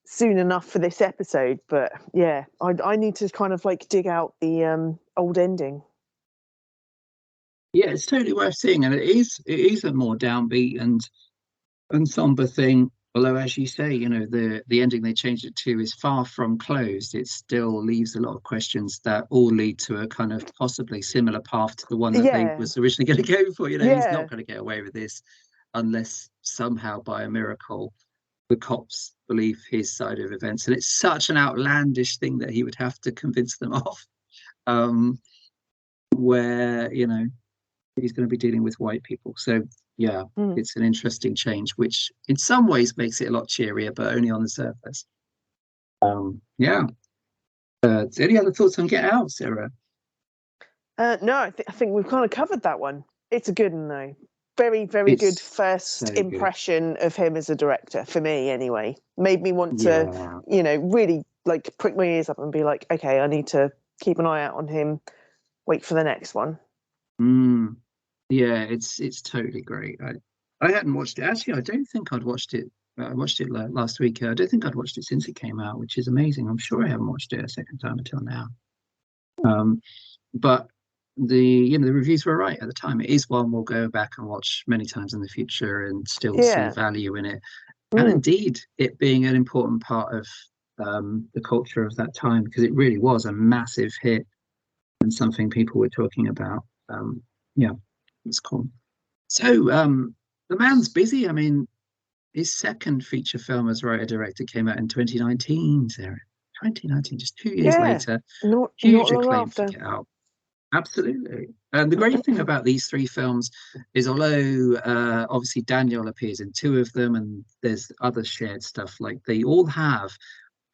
soon enough for this episode. But yeah, I need to kind of like dig out the old ending. yeah. It's totally worth seeing, and it is a more downbeat and somber thing. Although, as you say, you know, the ending they changed it to is far from closed. It still leaves a lot of questions that all lead to a kind of possibly similar path to the one that they Yeah, was originally going to go for. You know, he's not yeah. going to get away with this unless somehow by a miracle the cops believe his side of events. And it's such an outlandish thing that he would have to convince them of. Um, where, you know, he's going to be dealing with white people. So yeah, Mm. it's an interesting change, which in some ways makes it a lot cheerier, but only on the surface. Yeah. Any other thoughts on Get Out, Sarah? No, I think we've kind of covered that one. It's a good one though. Very, very good It's first so good. impression of him as a director for me anyway. Made me want to, Yeah. you know, really like prick my ears up and be like, okay, I need to keep an eye out on him, wait for the next one. Mm. Yeah, it's totally great. I hadn't watched it. Actually, I don't think I'd watched it. I watched it last week. I don't think I'd watched it since it came out, which is amazing. I'm sure I haven't watched it a second time until now. Um, but the reviews were right at the time. It is one we'll go back and watch many times in the future and still see Yeah. value in it. And Mm. indeed, it being an important part of the culture of that time, because it really was a massive hit and something people were talking about. Yeah, it's cool. So the man's busy. I mean, his second feature film as writer director came out in 2019, Sarah. 2019, just 2 years Yeah, later. not Huge long acclaim for after. Get Out. Absolutely. And the great thing about these three films is, although obviously Daniel appears in two of them, and there's other shared stuff, like they all have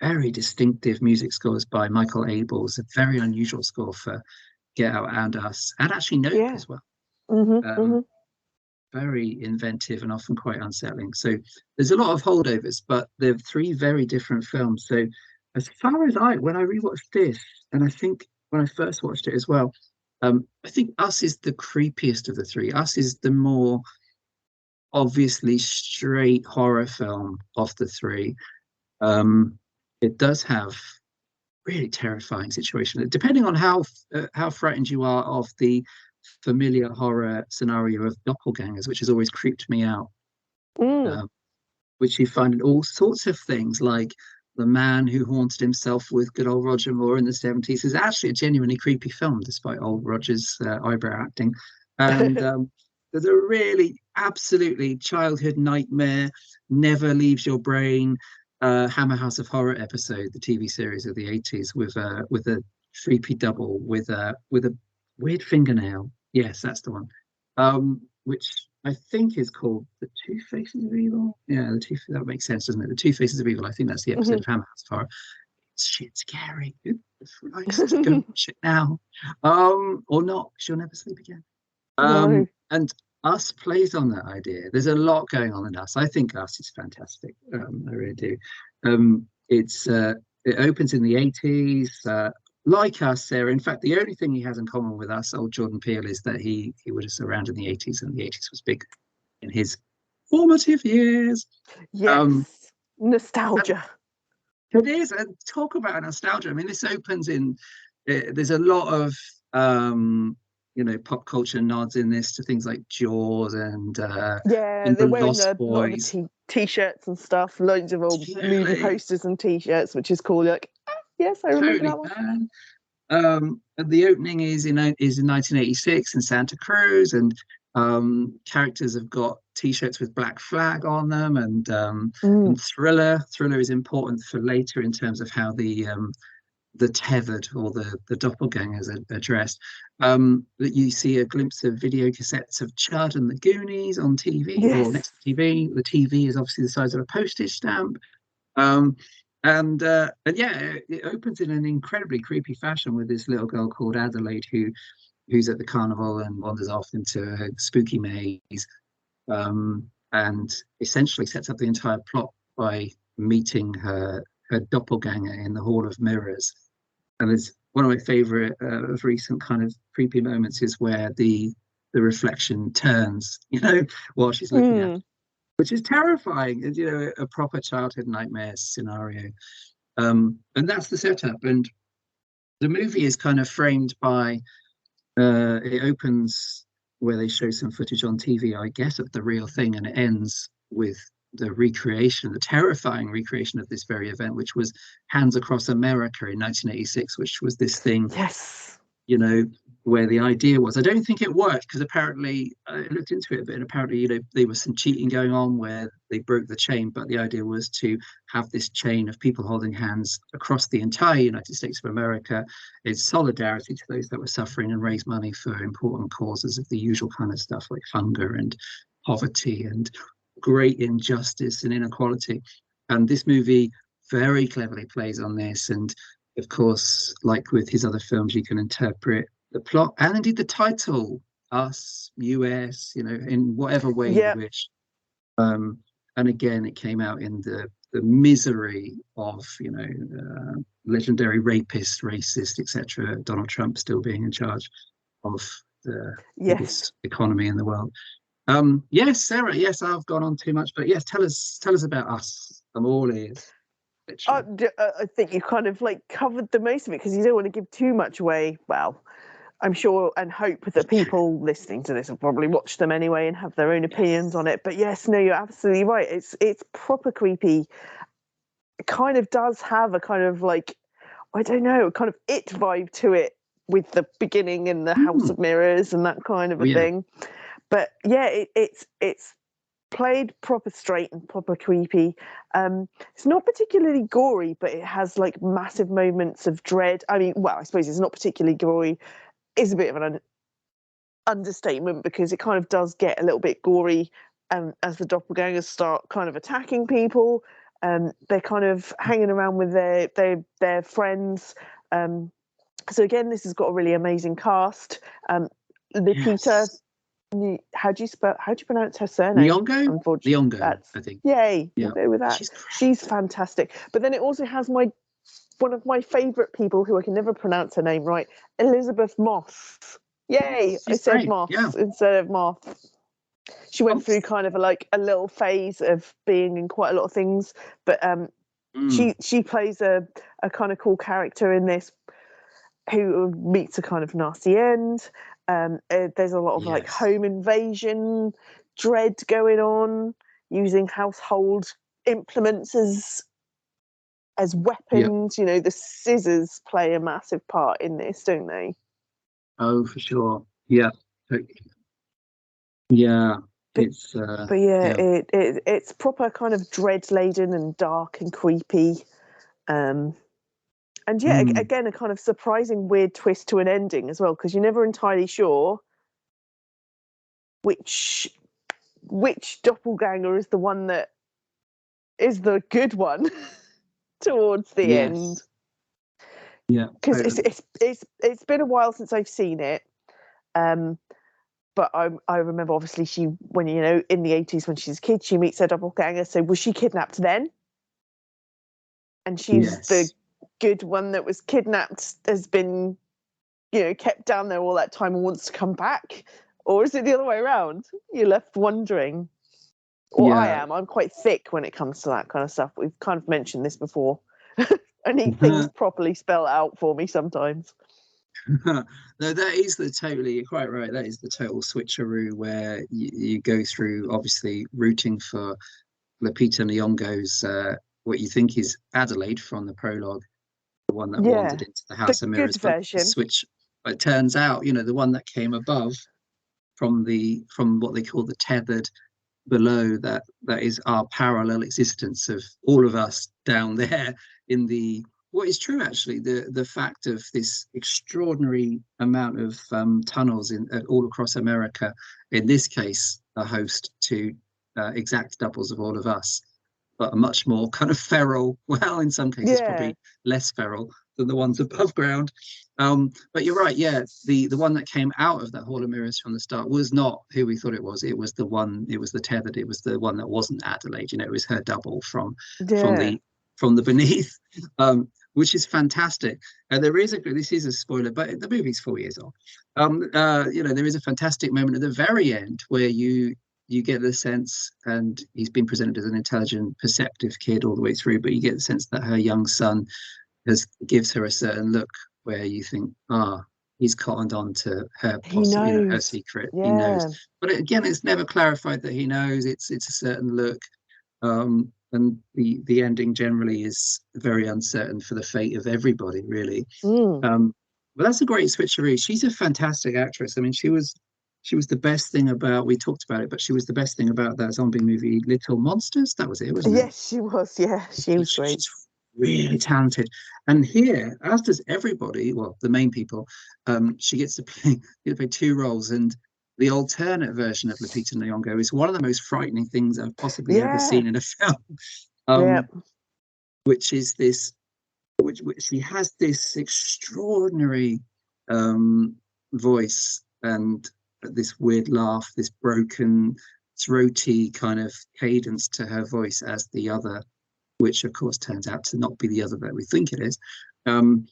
very distinctive music scores by Michael Abels, a very unusual score for Get Out and Us, and actually Nope Yeah. as well. Hmm. Um, Hmm. very inventive and often quite unsettling. So there's a lot of holdovers, but they're three very different films. So as far as when I rewatched this, and I think when I first watched it as well, I think Us is the creepiest of the three. Us is the more obviously straight horror film of the three. Um, it does have really terrifying situation, depending on how frightened you are of the familiar horror scenario of doppelgangers, which has always creeped me out. Mm. Um, which you find in all sorts of things, like the man who haunted himself with good old Roger Moore in the 70s is actually a genuinely creepy film, despite old Roger's eyebrow acting. And there's a really absolutely childhood nightmare, never leaves your brain Hammer House of Horror episode, the TV series of the 80s, with a creepy double with a weird fingernail. Yes, that's the one. Which I think is called The Two Faces of Evil. Yeah, that makes sense, doesn't it? The Two Faces of Evil. I think that's the episode Hmm. of Hammer House of Horror. It's shit scary. Good Christ, go watch it now. Or not, because you'll never sleep again. No. And Us plays on that idea. There's a lot going on in Us. I think Us is fantastic. I really do. It opens in the 80s. Like Us, Sarah. In fact, the only thing he has in common with us, old Jordan Peele, is that he was around in the 80s, and the 80s was big in his formative years. Um, Yes. Nostalgia. it is, and talk about nostalgia. I mean, this opens in. There's a lot of pop culture nods in this to things like Jaws Yeah, and the they're wearing Lost a lot of the Boys. t-shirts and stuff, loads of old movie Totally, posters and t-shirts, which is cool. You're like, ah, yes, I remember totally, that one. man. The opening is in 1986 in Santa Cruz, and characters have got T-shirts with Black Flag on them, Mm. and Thriller is important for later in terms of how the tethered or the doppelgangers are dressed. That you see a glimpse of video cassettes of Chud and the Goonies on TV or Yes. next to TV. The TV is obviously the size of a postage stamp. Um, and yeah, it opens in an incredibly creepy fashion with this little girl called Adelaide who's at the carnival and wanders off into a spooky maze, and essentially sets up the entire plot by meeting her doppelganger in the Hall of Mirrors. And it's one of my favorite of recent kind of creepy moments is where the reflection turns, while she's looking at, Mm. which is terrifying. And a proper childhood nightmare scenario. And that's the setup. And the movie is kind of framed by it opens where they show some footage on TV, I guess, of the real thing, and it ends with the recreation, the terrifying recreation of this very event, which was Hands Across America in 1986, which was this thing, Yes. you know, where the idea was, I don't think it worked because apparently I looked into it a bit, and apparently, there was some cheating going on where they broke the chain, but the idea was to have this chain of people holding hands across the entire United States of America in solidarity to those that were suffering and raise money for important causes of the usual kind of stuff like hunger and poverty and great injustice and inequality. And this movie very cleverly plays on this. And of course, like with his other films, you can interpret the plot and indeed the title, Us, US, in whatever way you Yeah. wish. And again, it came out in the misery of, legendary rapist, racist, etc. Donald Trump still being in charge of the Yes. biggest economy in the world. Yes, Sarah. Yes, I've gone on too much, but yes, tell us about Us. I'm all ears, literally. I think you kind of like covered the most of it because you don't want to give too much away. Well, I'm sure and hope that people listening to this will probably watch them anyway and have their own opinions Yes. on it. But yes, no, you're absolutely right. It's proper creepy. It kind of does have a kind of like, I don't know, kind of it vibe to it with the beginning in the House Hmm. of Mirrors and that kind of Oh a yeah. thing. But yeah, it's played proper straight and proper creepy. It's not particularly gory, but it has like massive moments of dread. I mean, well, I suppose it's not particularly gory. It's a bit of an understatement because it kind of does get a little bit gory as the doppelgangers start kind of attacking people. They're kind of hanging around with their friends. So again, this has got a really amazing cast. Lupita, Yes. how do you pronounce her surname? Nyong'o? Unfortunately, Nyong'o, I think. yay. Yeah. We'll go with that. She's great. She's fantastic. But then it also has one of my favourite people who I can never pronounce her name right, Elizabeth Moss. Yay! I She's said great. Moss Yeah. instead of Moth. She went through kind of a little phase of being in quite a lot of things, but she plays a kind of cool character in this who meets a kind of nasty end. There's a lot of like Yes. home invasion dread going on, using household implements as Yeah. weapons. You know, the scissors play a massive part in this, don't they? Oh, for sure. Yeah. Yeah. But It's but yeah, yeah. it's proper kind of dread laden and dark and creepy. Um, and yeah, Mm. again, a kind of surprising weird twist to an ending as well, because you're never entirely sure which doppelganger is the one that is the good one towards the end. Yes. Yeah. Because Totally. it's been a while since I've seen it. Um, but I remember obviously when in the 80s when she's a kid, she meets her doppelganger. So was she kidnapped then? And she's the Yes. good one that was kidnapped, has been kept down there all that time and wants to come back, or is it the other way around? You're left wondering. Or Yeah. I'm quite thick when it comes to that kind of stuff. We've kind of mentioned this before. I need things properly spelled out for me sometimes. No, that is you're quite right. That is the total switcheroo where you go through obviously rooting for Lupita Nyong'o's what you think is Adelaide from the prologue, the one that Yeah, wandered into the the House of good Mirrors, but the version. switch, it turns out, the one that came above from what they call the tethered below, that is our parallel existence of all of us down there in the what is true actually, the fact of this extraordinary amount of tunnels in all across America, in this case a host to exact doubles of all of us, but a much more kind of feral, well, in some cases Yeah, probably less feral than the ones above ground. But you're right, yeah, the one that came out of that Hall of Mirrors from the start was not who we thought it was. It was the one, it was the tethered, it was the one that wasn't Adelaide, it was her double from yeah. the beneath, which is fantastic. There is this is a spoiler, but the movie's 4 years old. There is a fantastic moment at the very end where you get the sense, and he's been presented as an intelligent, perceptive kid all the way through, but you get the sense that her young son gives her a certain look where you think, he's cottoned on to her, He possibly, her knows. secret. He knows, Yeah. but again, it's never clarified that he knows. It's a certain look, and the ending generally is very uncertain for the fate of everybody, really. Mm. But that's a great switcheroo. She's a fantastic actress. I mean, she was the best thing about, we talked about it, but she was the best thing about that zombie movie, Little Monsters. That was it, wasn't it? Yes, she was. Yeah, she was great. She's really talented. And here, as does everybody, well, the main people, she gets to play two roles. And the alternate version of Lupita Nyong'o is one of the most frightening things I've possibly ever Yeah. seen in a film. Yeah. Which is this, which she has this extraordinary voice, and this weird laugh, this broken, throaty kind of cadence to her voice as the other, which of course turns out to not be the other that we think it is. Um,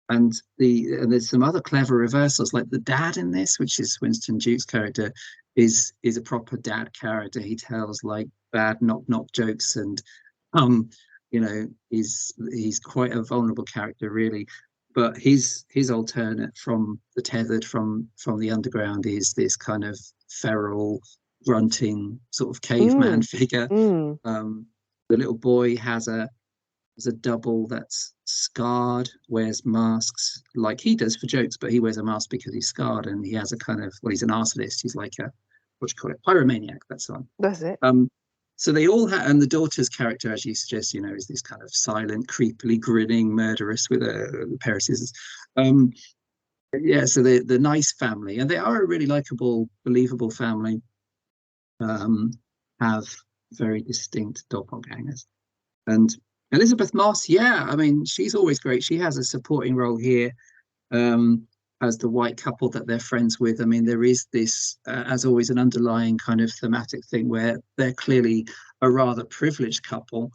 and there's some other clever reversals, like the dad in this, which is Winston Duke's character, is a proper dad character. He tells like bad knock knock jokes, and um, he's quite a vulnerable character, really. But his alternate from the tethered, from the underground, is this kind of feral, grunting sort of caveman Mm. figure. Mm. The little boy has a double that's scarred, wears masks like he does for jokes, but he wears a mask because he's scarred, and he has a kind of, well, he's an arsonist. He's like what do you call it, pyromaniac, that's the one. That's it. So they all had, and the daughter's character, as you suggest, you know, is this kind of silent, creepily grinning murderess with a pair of scissors. Yeah, so the nice family, and they are a really likable, believable family, have very distinct doppelgangers. And Elizabeth Moss, yeah, I mean, she's always great. She has a supporting role here, as the white couple that they're friends with. I mean, there is this, as always, an underlying kind of thematic thing where they're clearly a rather privileged couple,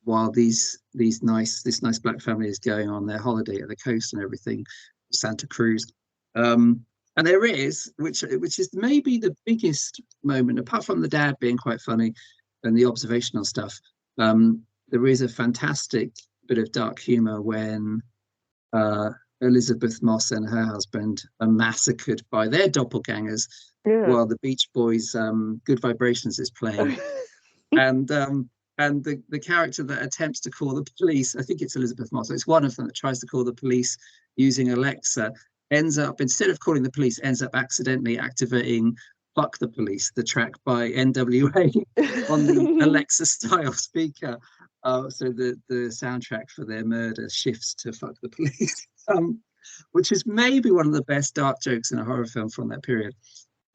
while this nice black family is going on their holiday at the coast and everything, Santa Cruz. And there is, which is maybe the biggest moment, apart from the dad being quite funny and the observational stuff. There is a fantastic bit of dark humor when Elizabeth Moss and her husband are massacred by their doppelgangers while the Beach Boys' Good Vibrations is playing. and the character that attempts to call the police, I think it's Elizabeth Moss, it's one of them that tries to call the police using Alexa, ends up, instead of calling the police, ends up accidentally activating Fuck the Police, the track by NWA on the Alexa style speaker. So the soundtrack for their murder shifts to Fuck the Police, which is maybe one of the best dark jokes in a horror film from that period.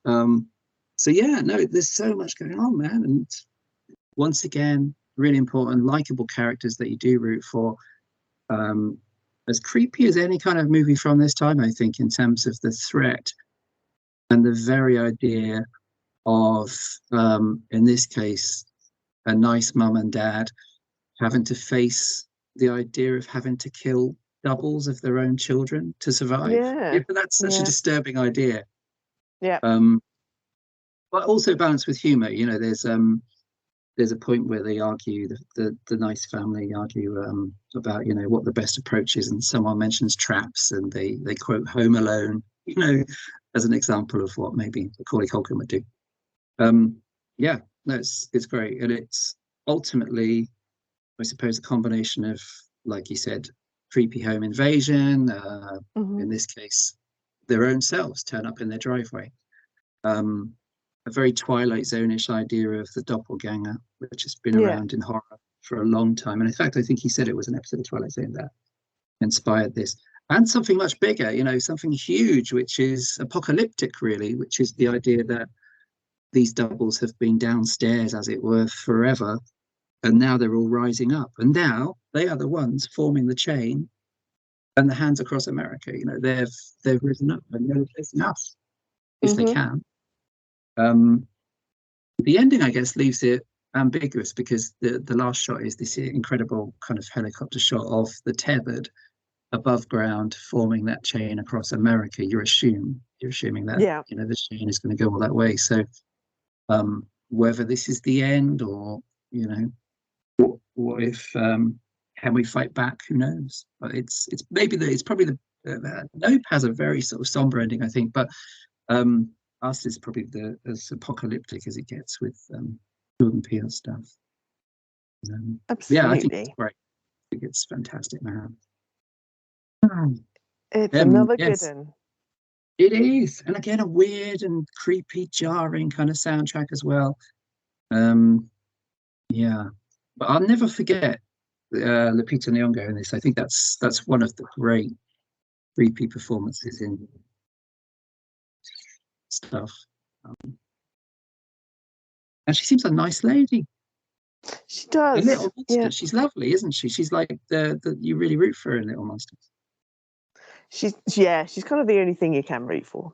So yeah, no, there's so much going on, man. And once again, really important, likable characters that you do root for. As creepy as any kind of movie from this time, I think, in terms of the threat and the very idea of, in this case, a nice mum and dad having to face the idea of having to kill doubles of their own children to survive. Yeah, but that's such a disturbing idea. Yeah. But also balanced with humor. You know, there's a point where they argue, the nice family argue about, you know, what the best approach is, and someone mentions traps, and they quote Home Alone, you know, as an example of what maybe Macaulay Culkin would do. Yeah, no, it's great, and it's ultimately, I suppose, a combination of, like you said, creepy home invasion. In this case, their own selves turn up in their driveway. A very Twilight Zone-ish idea of the doppelganger, which has been around in horror for a long time. And in fact, I think he said it was an episode of Twilight Zone that inspired this. And something much bigger, you know, something huge, which is apocalyptic, really, which is the idea that these doubles have been downstairs, as it were, forever. And now they're all rising up. And now they are the ones forming the chain and the hands across America. You know, they've risen up and they're replacing us, if they can. The ending, I guess, leaves it ambiguous, because the last shot is this incredible kind of helicopter shot of the tethered above ground forming that chain across America. You're assuming that you know, the chain is going to go all that way. So whether this is the end, or, you know, what if, can we fight back? Who knows? But it's probably the Nope has a very sort of somber ending, I think, but Us is probably as apocalyptic as it gets with Jordan Peele stuff. Absolutely. Yeah, I think it's great. I think it's fantastic, man. It's another good one. It is, and again, a weird and creepy, jarring kind of soundtrack as well. Yeah, but I'll never forget Lupita Nyong'o in this. I think that's one of the great creepy performances in stuff. And she seems a nice lady. She does. In Little Monsters, she's lovely, isn't she? She's like the you really root for her in Little Monsters. She's kind of the only thing you can root for.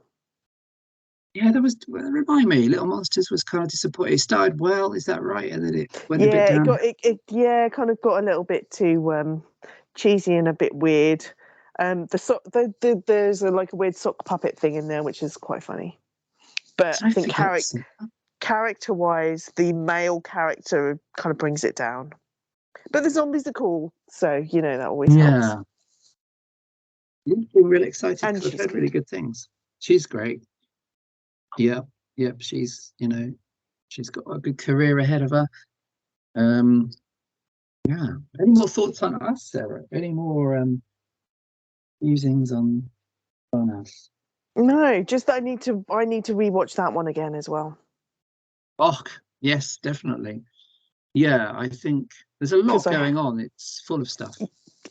Yeah, remind me, Little Monsters was kind of disappointing. It started well, is that right? And then it went a bit down. It kind of got a little bit too cheesy and a bit weird. There's like a weird sock puppet thing in there, which is quite funny. But I think character-wise, the male character kind of brings it down. But the zombies are cool, so, you know, that always helps. You've been really excited because I've heard really good things. She's great. Yeah, she's, you know, she's got a good career ahead of her. Yeah. Any more thoughts on Us, Sarah? Any more musings on Us? No, just that I need to rewatch that one again as well. Oh, yes, definitely. Yeah, I think there's a lot Because going on. It's full of stuff.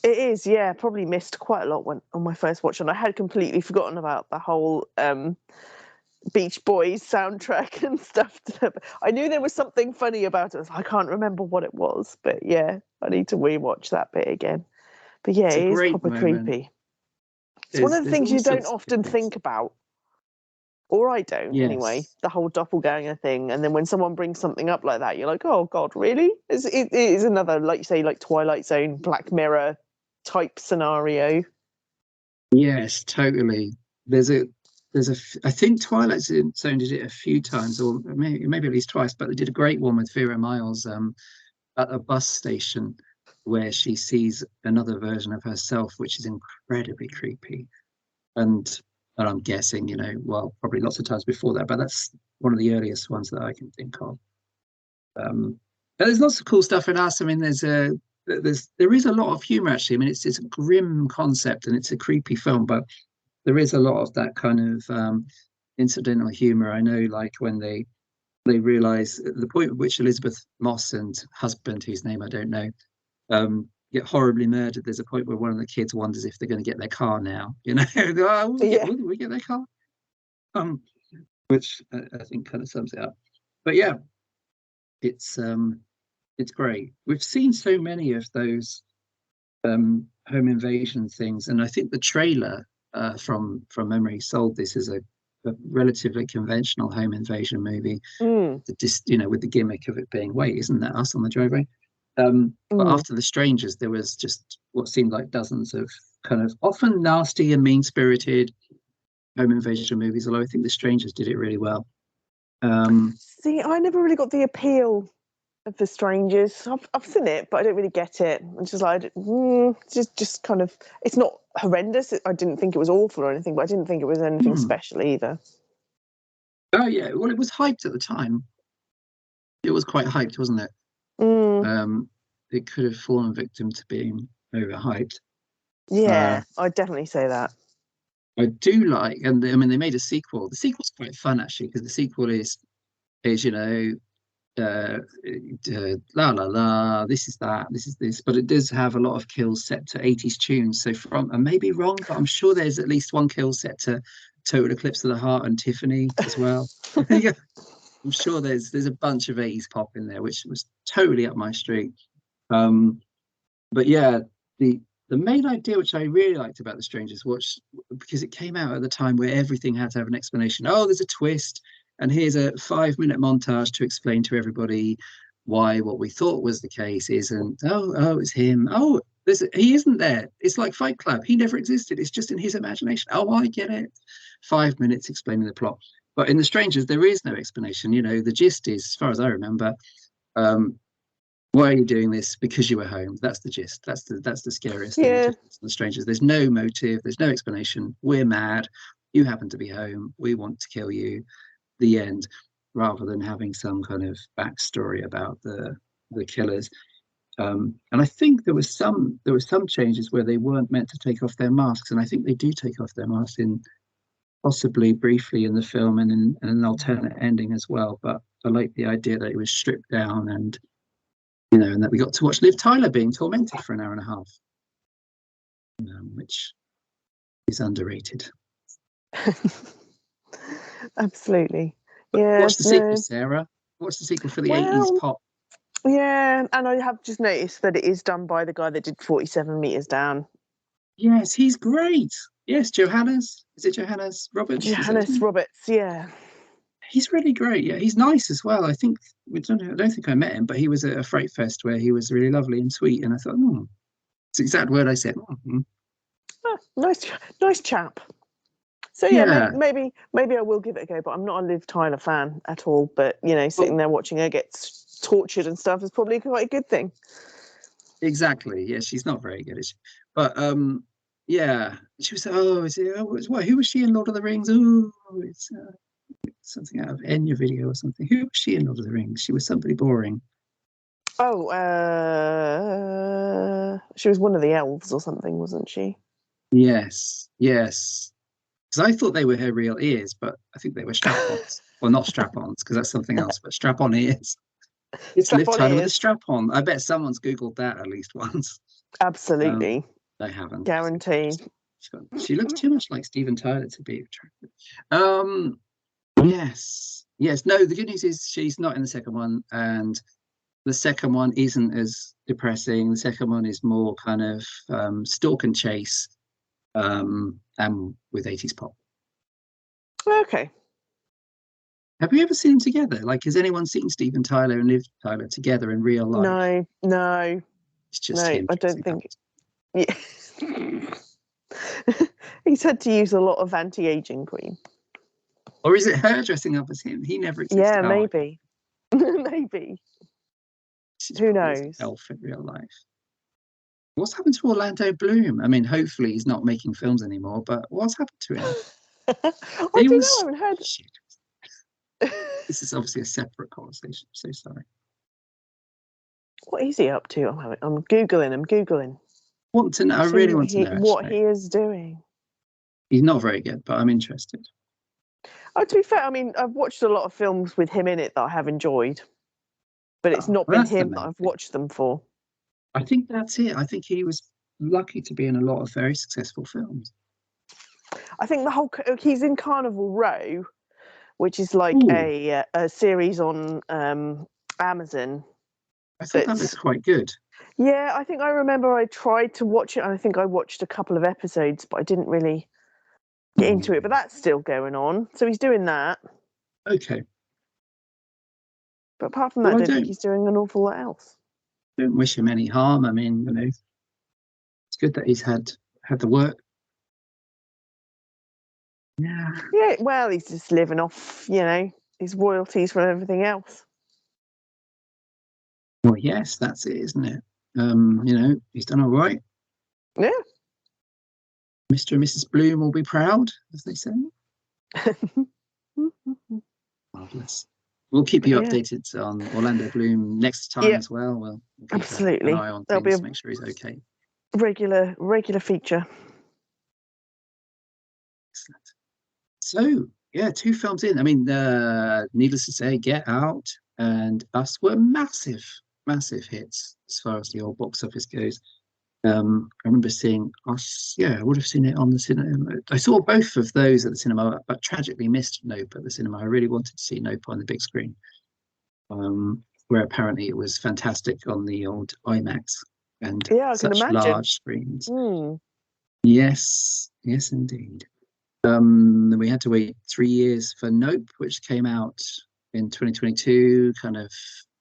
it is, yeah, probably missed quite a lot when on my first watch, and I had completely forgotten about the whole Beach Boys soundtrack and stuff. I knew there was something funny about it. I can't remember what it was, but yeah, I need to rewatch that bit again. But yeah, It's a it is great proper moment. creepy. It's one of the There's things all you don't sorts of good often bits. think about, or I don't anyway. Yes. The whole doppelganger thing, and then when someone brings something up like that, you're like, "Oh God, really?" It is another, like you say, like Twilight Zone, Black Mirror type scenario. Yes, totally. There's a I think Twilight Zone did it a few times, or maybe at least twice, but they did a great one with Vera Miles at a bus station where she sees another version of herself, which is incredibly creepy. And and I'm guessing, well, probably lots of times before that, but that's one of the earliest ones that I can think of. And there's lots of cool stuff in us. I mean, there is a lot of humor actually. I mean, it's a grim concept and it's a creepy film, but there is a lot of that kind of incidental humor. I know, like when they realize at the point at which Elizabeth Moss and husband, whose name I don't know, get horribly murdered. There's a point where one of the kids wonders if they're going to get their car now. Oh, Yeah. will we get their car? Um, which I think kind of sums it up. But yeah, it's um, it's great. We've seen so many of those home invasion things, and I think the trailer from memory sold this as a relatively conventional home invasion movie. Mm, Just with the gimmick of it being, wait, isn't that us on the driveway? But mm. after The Strangers, there was just what seemed like dozens of kind of often nasty and mean-spirited home invasion movies. Although I think The Strangers did it really well. Um, See, I never really got the appeal of The Strangers. I've seen it, but I don't really get it. I'm just like, just kind of. It's not horrendous. I didn't think it was awful or anything, but I didn't think it was anything hmm. special either. Oh yeah, well, it was hyped at the time. It was quite hyped, wasn't it? Mm, Um, it could have fallen victim to being overhyped. Uh, yeah, I'd definitely say that. I do like, and I mean, they made a sequel. The sequel's quite fun actually because the sequel is uh, la la la. This is that. This is this. But it does have a lot of kills set to 80s tunes. So I may be wrong, but I'm sure there's at least one kill set to Total Eclipse of the Heart and Tiffany as well. Yeah, I'm sure there's a bunch of 80s pop in there, which was totally up my street. Um, but yeah, the the main idea which I really liked about The Strangers was because it came out at the time where everything had to have an explanation. Oh, there's a twist, and here's a 5 minute montage to explain to everybody why what we thought was the case isn't. Oh, it's him. Oh, he isn't there. It's like Fight Club. He never existed. It's just in his imagination. Oh, I get it. 5 minutes explaining the plot. But in The Strangers, there is no explanation. The gist is, as far as I remember, um, why are you doing this? Because you were home. That's the gist. That's the scariest thing. Yeah, Just the strangers. There's no motive. There's no explanation. We're mad. You happen to be home. We want to kill you. The end. Rather than having some kind of backstory about the killers. And I think there were some changes where they weren't meant to take off their masks, and I think they do take off their masks in possibly briefly in the film and in an alternate ending as well. But I like the idea that it was stripped down and that we got to watch Liv Tyler being tormented for an hour and a half, which is underrated. absolutely. But Yeah, watch the sequel, no. Sarah. Watch the sequel for the 80s Well, pop. yeah, and I have just noticed that it is done by the guy that did 47 meters down. Yes, he's great. Yes, Johannes. Is it Johannes Roberts? Is that his Johannes name? Roberts, yeah. He's really great. Yeah, he's nice as well. I think I don't think I met him, but he was at a Fright Fest where he was really lovely and sweet. And I thought, it's the exact word I said. Ah, nice chap. So yeah, Yeah. maybe I will give it a go, but I'm not a Liv Tyler fan at all. But Well, sitting there watching her get tortured and stuff is probably quite a good thing. exactly. Yeah, she's not very good, is she? But yeah, she was. Oh, is it? Oh, what? Who was she in Lord of the Rings? Oh, it's something out of Enya video or something. Who was she in Lord of the Rings? She was somebody boring. Oh, she was one of the elves or something, wasn't she? Yes, yes. because I thought they were her real ears, but I think they were strap-ons. Well, not strap-ons, because that's something else, but strap-on ears. It's Strap Liv on Tyler with a ears. strap-on. I bet someone's Googled that at least once. Um, Absolutely. they haven't. Guaranteed. She looks too much like Steven Tyler to be attractive. Um, yes. Yes. No, the good news is she's not in the second one, and the second one isn't as depressing. The second one is more kind of stalk and chase, and with 80s pop. Okay. Have you ever seen them together? Like, has anyone seen Steven Tyler and Liv Tyler together in real life? No, no, It's just no, him I dressing don't up. think. Yeah. He's had to use a lot of anti-aging cream. Or is it her dressing up as him? He never exists. Yeah, Oh, maybe. Maybe. she's Who probably as an knows? elf in real life. What's happened to Orlando Bloom? I mean, hopefully he's not making films anymore, but what's happened to him? I He don't know. was I haven't heard. shit. This is obviously a separate conversation. I'm so sorry. What is he up to? I'm googling. I'm googling. Want to know? I See really want to know. what Actually, he is doing. he's not very good, but I'm interested. Oh, to be fair, I mean, I've watched a lot of films with him in it that I have enjoyed, but it's Oh, not well, been that's the him that main I've thing. watched them for. I think that's it. I think he was lucky to be in a lot of very successful films. I think he's in Carnival Row, which is like Ooh, a series on Amazon. I thought that That's looked quite good. Yeah, I think I remember I tried to watch it, and I think I watched a couple of episodes, but I didn't really get into it. But that's still going on, so he's doing that. Okay. But apart from that, Well, I I don't think he's doing an awful lot else. don't wish him any harm. I mean, it's good that he's had the work. Yeah. Yeah, well, he's just living off, his royalties from everything else. Well, yes, that's it, isn't it? He's done all right. Yeah. Mr. and Mrs. Bloom will be proud, as they say. Marvelous. We'll keep you Yeah. updated on Orlando Bloom next time Yeah, as well. We'll keep an absolutely. eye on There'll be things a to make sure he's okay. regular feature. Excellent. So, yeah, two films in. I mean, needless to say, Get Out and Us were massive, massive hits as far as the old box office goes. I remember seeing Us. Yeah, I would have seen it on the cinema. I saw both of those at the cinema, but tragically missed Nope at the cinema. I really wanted to see Nope on the big screen, where apparently it was fantastic on the old IMAX and Yeah, I can such imagine. large screens. Mm. Yes, yes, indeed. Then we had to wait 3 years for Nope, which came out in 2022, kind of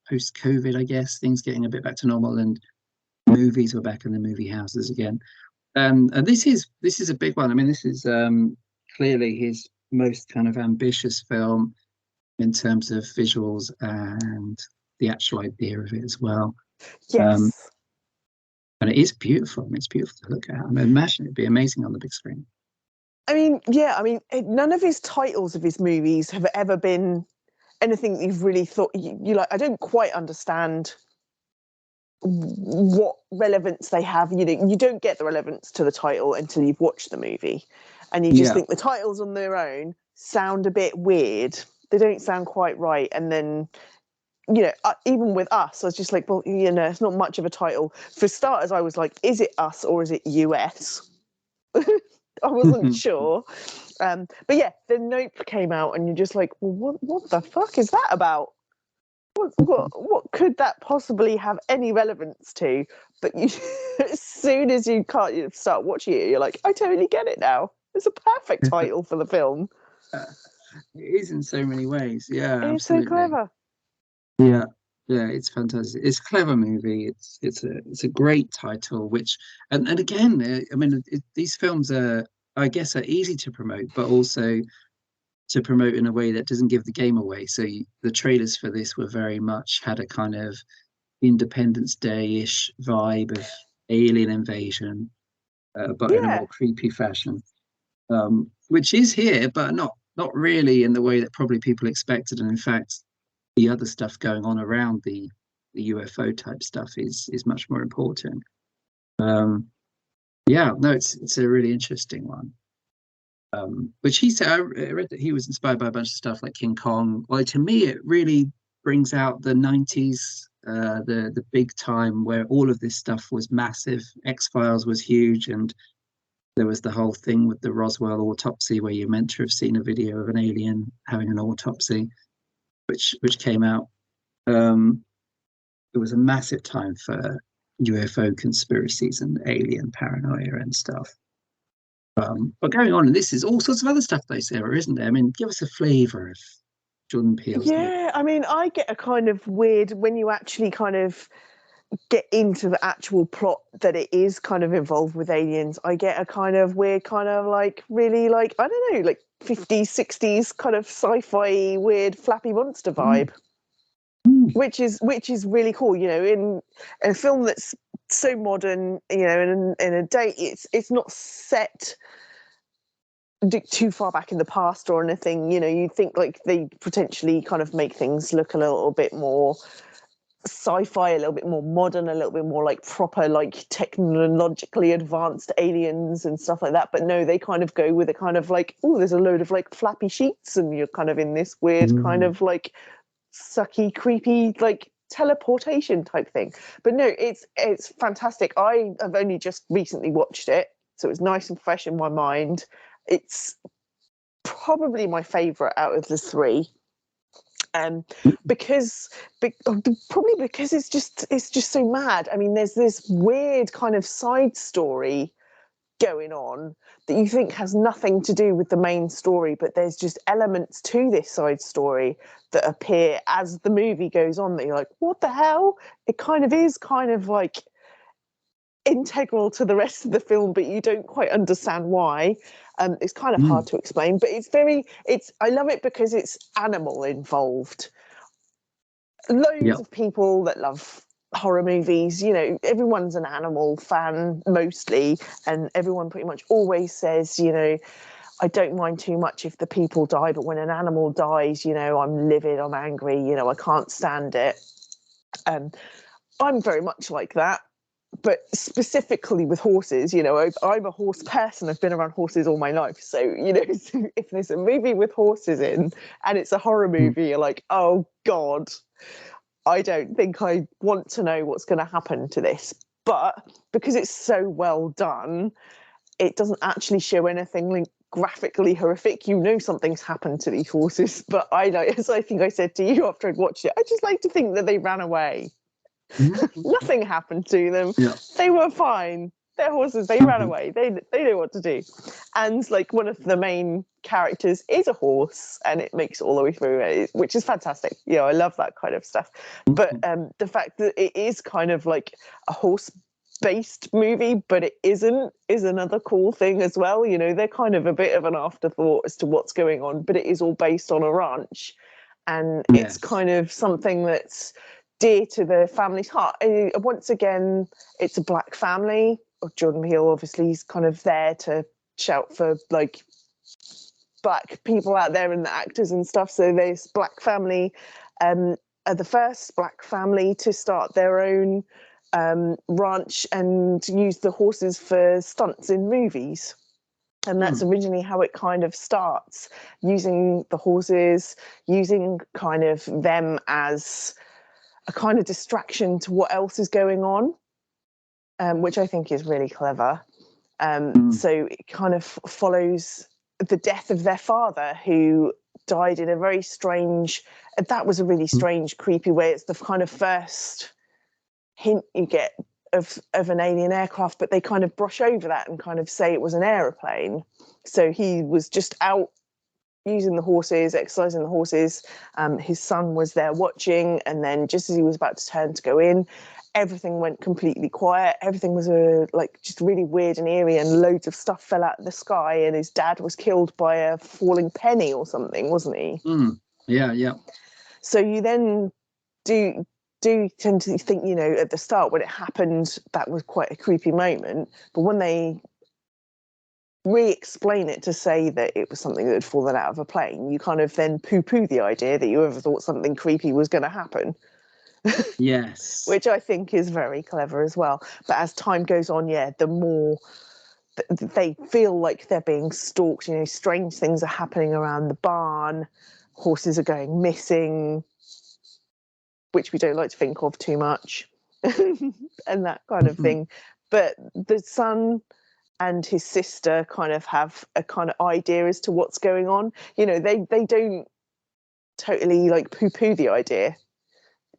post COVID, I guess, things getting a bit back to normal, and movies were back in the movie houses again. And this is a big one. I mean, this is clearly his most kind of ambitious film in terms of visuals and the actual idea of it as well. Um, Yes. and it is beautiful. I mean, it's beautiful to look at. I mean, imagine it'd be amazing on the big screen. I mean, yeah, none of his titles of his movies have ever been anything that you've really thought you like. I don't quite understand what relevance they have. You don't get the relevance to the title until you've watched the movie, and you just Yeah. think the titles on their own sound a bit weird. They don't sound quite right, and then even with Us, I was just like, well, it's not much of a title. For starters, I was like, is it Us or is it US? I wasn't sure. But yeah, then Nope came out, and you're just like, well, what the fuck is that about? What could that possibly have any relevance to? But as soon as you can't start watching it, you're like, I totally get it now. It's a perfect title for the film. It is in so many ways. Yeah, It's so absolutely. clever. Yeah, yeah, it's fantastic. It's a clever movie. It's a great title. Which and again, I mean, these films are, I guess, are easy to promote, but also to promote in a way that doesn't give the game away. So the trailers for this were very much had a kind of Independence Day-ish vibe of alien invasion, but in a Yeah, more creepy fashion, which is here, but not really in the way that probably people expected. And in fact, the other stuff going on around the UFO type stuff is much more important. Yeah, no, it's a really interesting one. Which he said, I read that he was inspired by a bunch of stuff like King Kong. Well, to me, it really brings out the 90s, the big time where all of this stuff was massive. X-Files was huge, and there was the whole thing with the Roswell autopsy where you're meant to have seen a video of an alien having an autopsy, which came out. It was a massive time for UFO conspiracies and alien paranoia and stuff. But going on, and this is all sorts of other stuff though, Sarah, isn't there? I mean, give us a flavour of Jordan Peele's new. Yeah, I mean, I get a kind of weird when you actually kind of get into the actual plot that it is kind of involved with aliens. I get a kind of weird, kind of like really like, I don't know, like 50s, 60s kind of sci-fi weird flappy monster vibe. Mm. Which is really cool, you know, in a film that's so modern, you know, in a day it's not set too far back in the past or anything, you know. You think like they potentially kind of make things look a little bit more sci-fi, a little bit more modern, a little bit more like proper, like technologically advanced aliens and stuff like that. But no, they kind of go with a kind of like, oh, there's a load of like flappy sheets and you're kind of in this weird kind of like sucky, creepy, like teleportation type thing. But no, it's fantastic. I have only just recently watched it, so it's nice and fresh in my mind. It's probably my favorite out of the three. Because probably because it's just so mad. I mean, there's this weird kind of side story going on that you think has nothing to do with the main story, but there's just elements to this side story that appear as the movie goes on that you're like, what the hell? It kind of is kind of like integral to the rest of the film, but you don't quite understand why. It's kind of hard to explain, but I love it because it's animal involved. Loads of people that love horror movies, you know, everyone's an animal fan mostly, and everyone pretty much always says, you know, I don't mind too much if the people die, but when an animal dies, you know, I'm livid, I'm angry, you know, I can't stand it. I'm very much like that, but specifically with horses, you know, I'm a horse person. I've been around horses all my life. So, you know, if there's a movie with horses in and it's a horror movie, you're like, oh God, I don't think I want to know what's going to happen to this. But because it's so well done, it doesn't actually show anything like graphically horrific. You know something's happened to these horses, but as I think I said to you after I'd watched it, I just like to think that they ran away. Nothing happened to them. Yeah. They were fine. They're horses. They ran away. They know what to do. And like one of the main characters is a horse, and it makes it all the way through, which is fantastic. You know, I love that kind of stuff. But the fact that it is kind of like a horse-based movie, but it isn't, is another cool thing as well. You know, they're kind of a bit of an afterthought as to what's going on, but it is all based on a ranch, and it's kind of something that's dear to the family's heart. Once again, it's a black family. Jordan Peele, obviously, he's kind of there to shout for like black people out there and the actors and stuff. So this black family are the first black family to start their own ranch and use the horses for stunts in movies. And that's originally how it kind of starts, using the horses, using kind of them as a kind of distraction to what else is going on, which I think is really clever. So it kind of follows the death of their father, who died in a very strange, that was a really strange, creepy way. It's the kind of first hint you get of an alien aircraft, but they kind of brush over that and kind of say it was an aeroplane. So he was just out using the horses, exercising the horses. His son was there watching, and then just as he was about to turn to go in, everything went completely quiet. Everything was like just really weird and eerie, and loads of stuff fell out of the sky, and his dad was killed by a falling penny or something, wasn't he? Yeah. So you then do tend to think, you know, at the start when it happened, that was quite a creepy moment. But when they re-explain it to say that it was something that had fallen out of a plane, you kind of then poo-poo the idea that you ever thought something creepy was going to happen. Yes. Which I think is very clever as well. But as time goes on, the more they feel like they're being stalked. You know, strange things are happening around the barn. Horses are going missing, which we don't like to think of too much, and that kind of thing. But the son and his sister kind of have a kind of idea as to what's going on. You know, they don't totally like poo-poo the idea.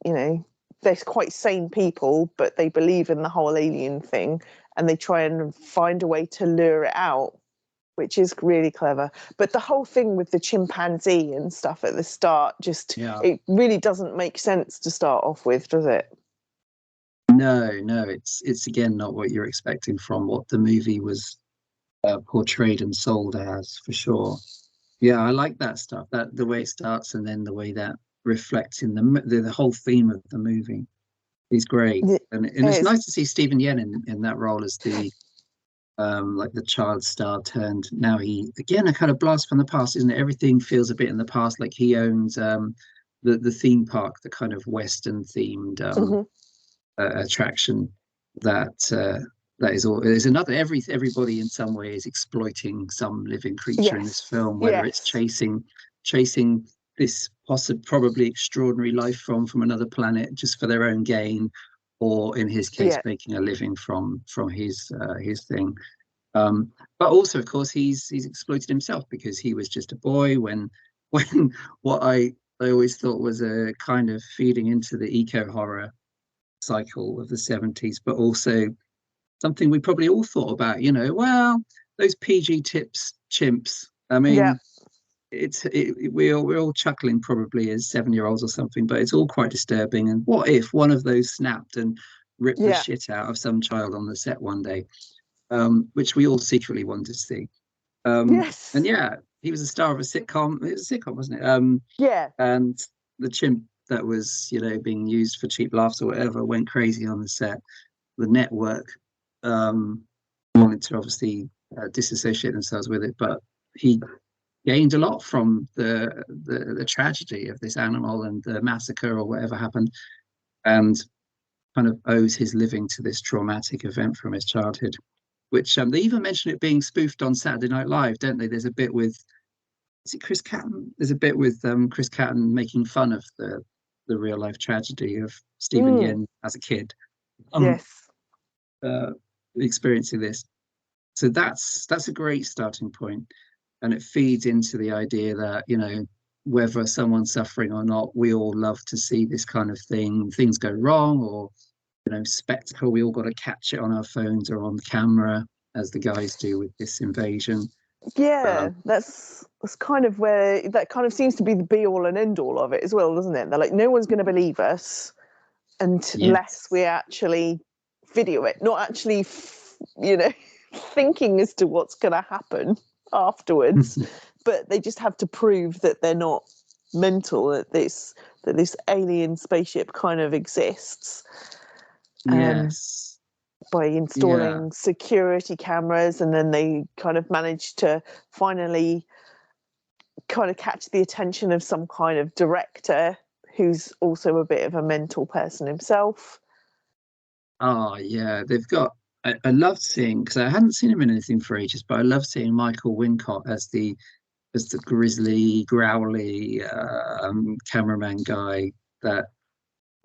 You know, they're quite sane people, but they believe in the whole alien thing, and they try and find a way to lure it out, which is really clever. But the whole thing with the chimpanzee and stuff at the start, just it really doesn't make sense to start off with, does it? No, it's again not what you're expecting from what the movie was portrayed and sold as, for sure. Yeah, I like that stuff. That the way it starts and then the way that reflects in the whole theme of the movie is great. And it's nice to see Stephen Yen in that role as the like the child star turned. Now he again a kind of blast from the past, isn't it? Everything feels a bit in the past, like he owns the theme park, the kind of Western themed attraction that is all. There's another everybody in some way is exploiting some living creature in this film, whether it's chasing this probably extraordinary life from another planet just for their own gain, or in his case making a living from his thing. But also, of course, he's exploited himself because he was just a boy when what I always thought was a kind of feeding into the eco horror cycle of the 70s, but also something we probably all thought about, you know, well, those PG tips chimps. I mean, we're all chuckling probably as 7-year-olds or something, but it's all quite disturbing. And what if one of those snapped and ripped the shit out of some child on the set one day, which we all secretly wanted to see. And yeah, he was a star of a sitcom. It was a sitcom, wasn't it? And the chimp that was, you know, being used for cheap laughs or whatever went crazy on the set. The network wanted to obviously disassociate themselves with it, but he gained a lot from the tragedy of this animal and the massacre or whatever happened, and kind of owes his living to this traumatic event from his childhood. Which they even mention it being spoofed on Saturday Night Live, don't they? There's a bit with, is it Chris Catton? There's a bit with Chris Catton making fun of the real life tragedy of Stephen Yen as a kid. Experiencing this. So that's a great starting point, and it feeds into the idea that, you know, whether someone's suffering or not, we all love to see this kind of thing. Things go wrong, or, you know, spectacle. We all got to catch it on our phones or on camera, as the guys do with this invasion. That's kind of where that kind of seems to be the be all and end all of it as well, doesn't it? They're like, no one's going to believe us unless we actually video it, not actually, you know, thinking as to what's going to happen afterwards, but they just have to prove that they're not mental, that this alien spaceship kind of exists. By installing security cameras, and then they kind of managed to finally kind of catch the attention of some kind of director who's also a bit of a mental person himself. Oh yeah, they've got. I loved seeing, because I hadn't seen him in anything for ages, but I love seeing Michael Wincott as the grizzly, growly cameraman guy that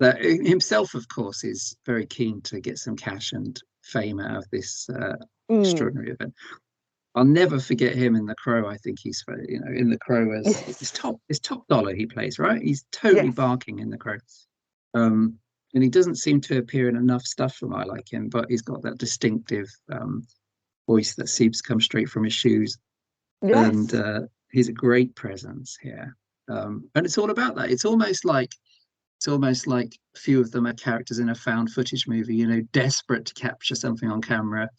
himself, of course, is very keen to get some cash and fame out of this extraordinary event. I'll never forget him in The Crow. I think he's, you know, in The Crow as his top dollar he plays, right? He's totally barking in The Crow. And he doesn't seem to appear in enough stuff from I like him, but he's got that distinctive voice that seems to come straight from his shoes. And he's a great presence here. And it's all about that. It's almost like a few of them are characters in a found footage movie, you know, desperate to capture something on camera.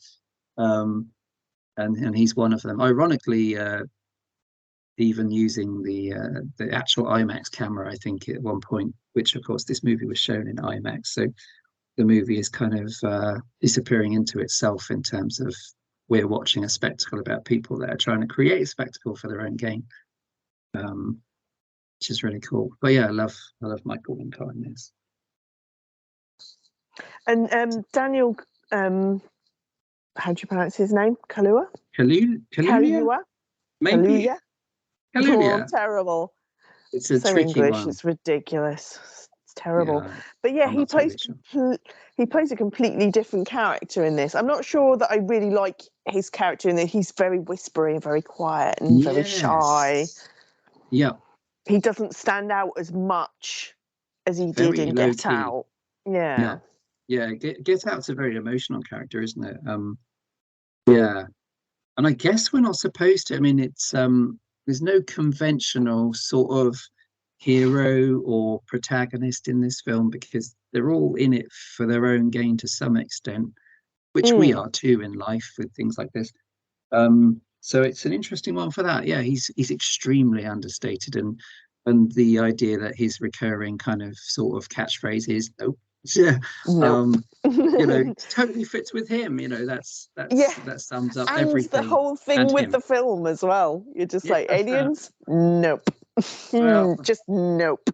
And he's one of them. Ironically, even using the actual IMAX camera, I think at one point, which of course this movie was shown in IMAX. So the movie is kind of disappearing into itself in terms of we're watching a spectacle about people that are trying to create a spectacle for their own gain. Which is really cool. But yeah, I love Michael Wincott in this. And Daniel, how do you pronounce his name? Kalua? Kaluuya? Kalua? Maybe Kaluuya? Oh, I'm Kaluuya. terrible. It's a So tricky English, one. it's ridiculous. It's terrible. Yeah, But yeah, I'm not totally sure. he plays a completely different character in this. I'm not sure that I really like his character in that he's very whispery and very quiet and very shy. Yes. Yeah, He doesn't stand out as much as he did very in low Get key. Out. Yeah. Yeah. Yeah, Get Out's a very emotional character, isn't it? Yeah. And I guess we're not supposed to. I mean, it's there's no conventional sort of hero or protagonist in this film because they're all in it for their own gain to some extent, which we Mm. are too in life with things like this. So it's an interesting one for that. Yeah, he's extremely understated, and the idea that his recurring kind of sort of catchphrase is nope. Yeah. Nope. Um, totally fits with him. Yeah. That sums up And the everything whole and thing with him. the film as well. You're just Yeah. like, aliens? Nope. Well, Just nope.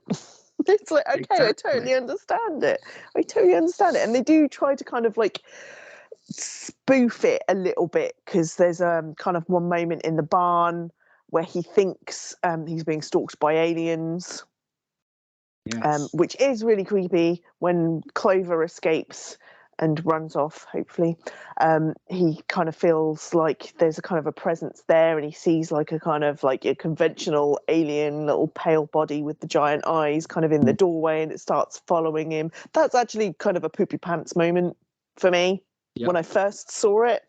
It's like, okay, I exactly. totally understand it. I totally understand it. And they do try to kind of like spoof it a little bit because there's kind of one moment in the barn where he thinks he's being stalked by aliens, Yes. which is really creepy when Clover escapes and runs off, hopefully. He kind of feels like there's a kind of a presence there and he sees like a kind of like a conventional alien little pale body with the giant eyes kind of in the doorway and it starts following him. That's actually kind of a poopy pants moment for me Yep. when I first saw it.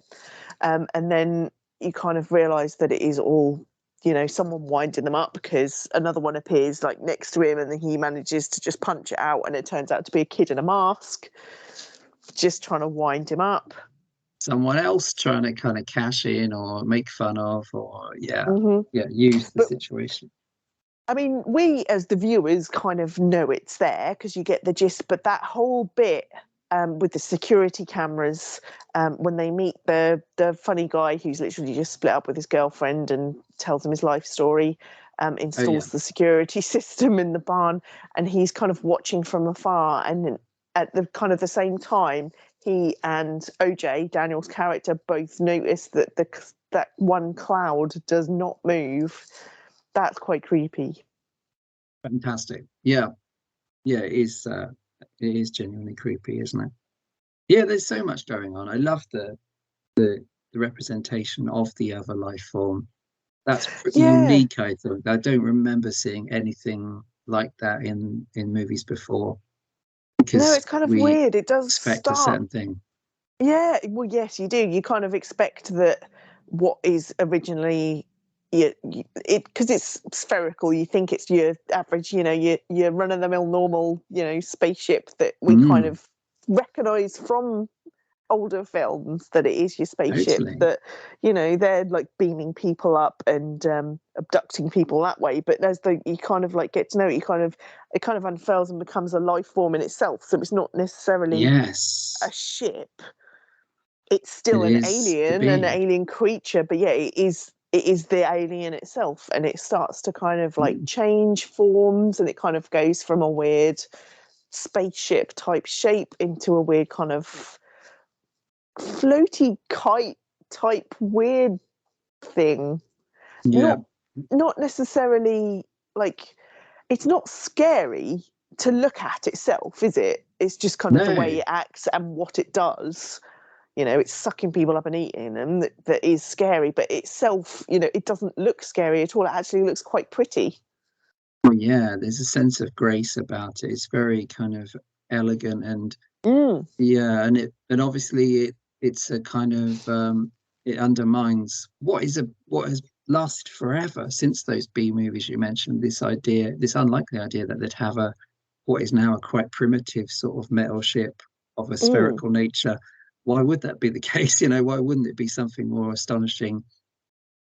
And then you kind of realise that it is all, someone winding them up because another one appears like next to him and then he manages to just punch it out and it turns out to be a kid in a mask just trying to wind him up. Someone else trying to kind of cash in or make fun of or Mm-hmm. use the But situation. I mean, we as the viewers kind of know it's there because you get the gist, but that whole bit with the security cameras when they meet the funny guy who's literally just split up with his girlfriend and tells him his life story, Oh yeah. installs the security system in the barn, and he's kind of watching from afar. And then at the kind of the same time, he and OJ, Daniel's character, both notice that that one cloud does not move. That's quite creepy. Fantastic. Yeah. Yeah, it is genuinely creepy, isn't it? Yeah, there's so much going on. I love the representation of the other life form. That's pretty Yeah. unique, I think. I don't remember seeing anything like that in movies before No, because it's kind of we weird. It does expect a start. certain thing. Yeah, well, yes, you do. You kind of expect that what is originally it because it's spherical. You think it's your average, your run of the mill normal, spaceship that we kind Mm, of recognize from older films that it is your spaceship totally. that they're like beaming people up and abducting people that way, but there's you kind of like get to know it, it kind of unfurls and becomes a life form in itself, so it's not necessarily a Yes, ship. It's it still is the an being. alien creature, but yeah, it is the alien itself, and it starts to kind of like Mm, change forms, and it kind of goes from a weird spaceship type shape into a weird kind of floaty kite type weird thing. yeah. Not necessarily like it's not scary to look at itself, is it? It's just kind of the way No. it acts and what it does. It's sucking people up and eating them that is scary, but itself, it doesn't look scary at all. It actually looks quite pretty. Well, yeah, there's a sense of grace about it. It's very kind of elegant and Mm, yeah, and obviously it's a kind of it undermines what has lasted forever since those B movies you mentioned. This idea, this unlikely idea that they'd have a what is now a quite primitive sort of metal ship of a mm. spherical nature. Why would that be the case? Why wouldn't it be something more astonishing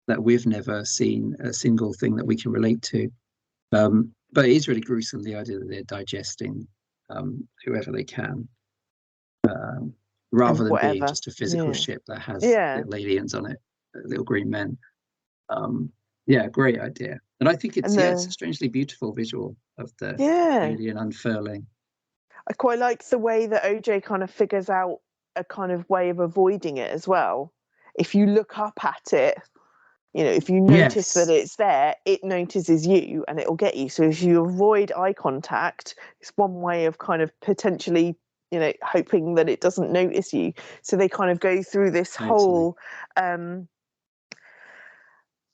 that we've never seen a single thing that we can relate to? But it is really gruesome the idea that they're digesting whoever they can rather And than being whatever. just a physical Yeah. ship that has Yeah. little aliens on it, little green men. Yeah, great idea. And I think And it's a strangely beautiful visual of the yeah. alien unfurling. I quite like the way that OJ kind of figures out a kind of way of avoiding it as well. If you look up at it, if you notice that Yes, it's there, it notices you and it'll get you. So if you avoid eye contact, it's one way of kind of potentially, hoping that it doesn't notice you. So they kind of go through this totally. whole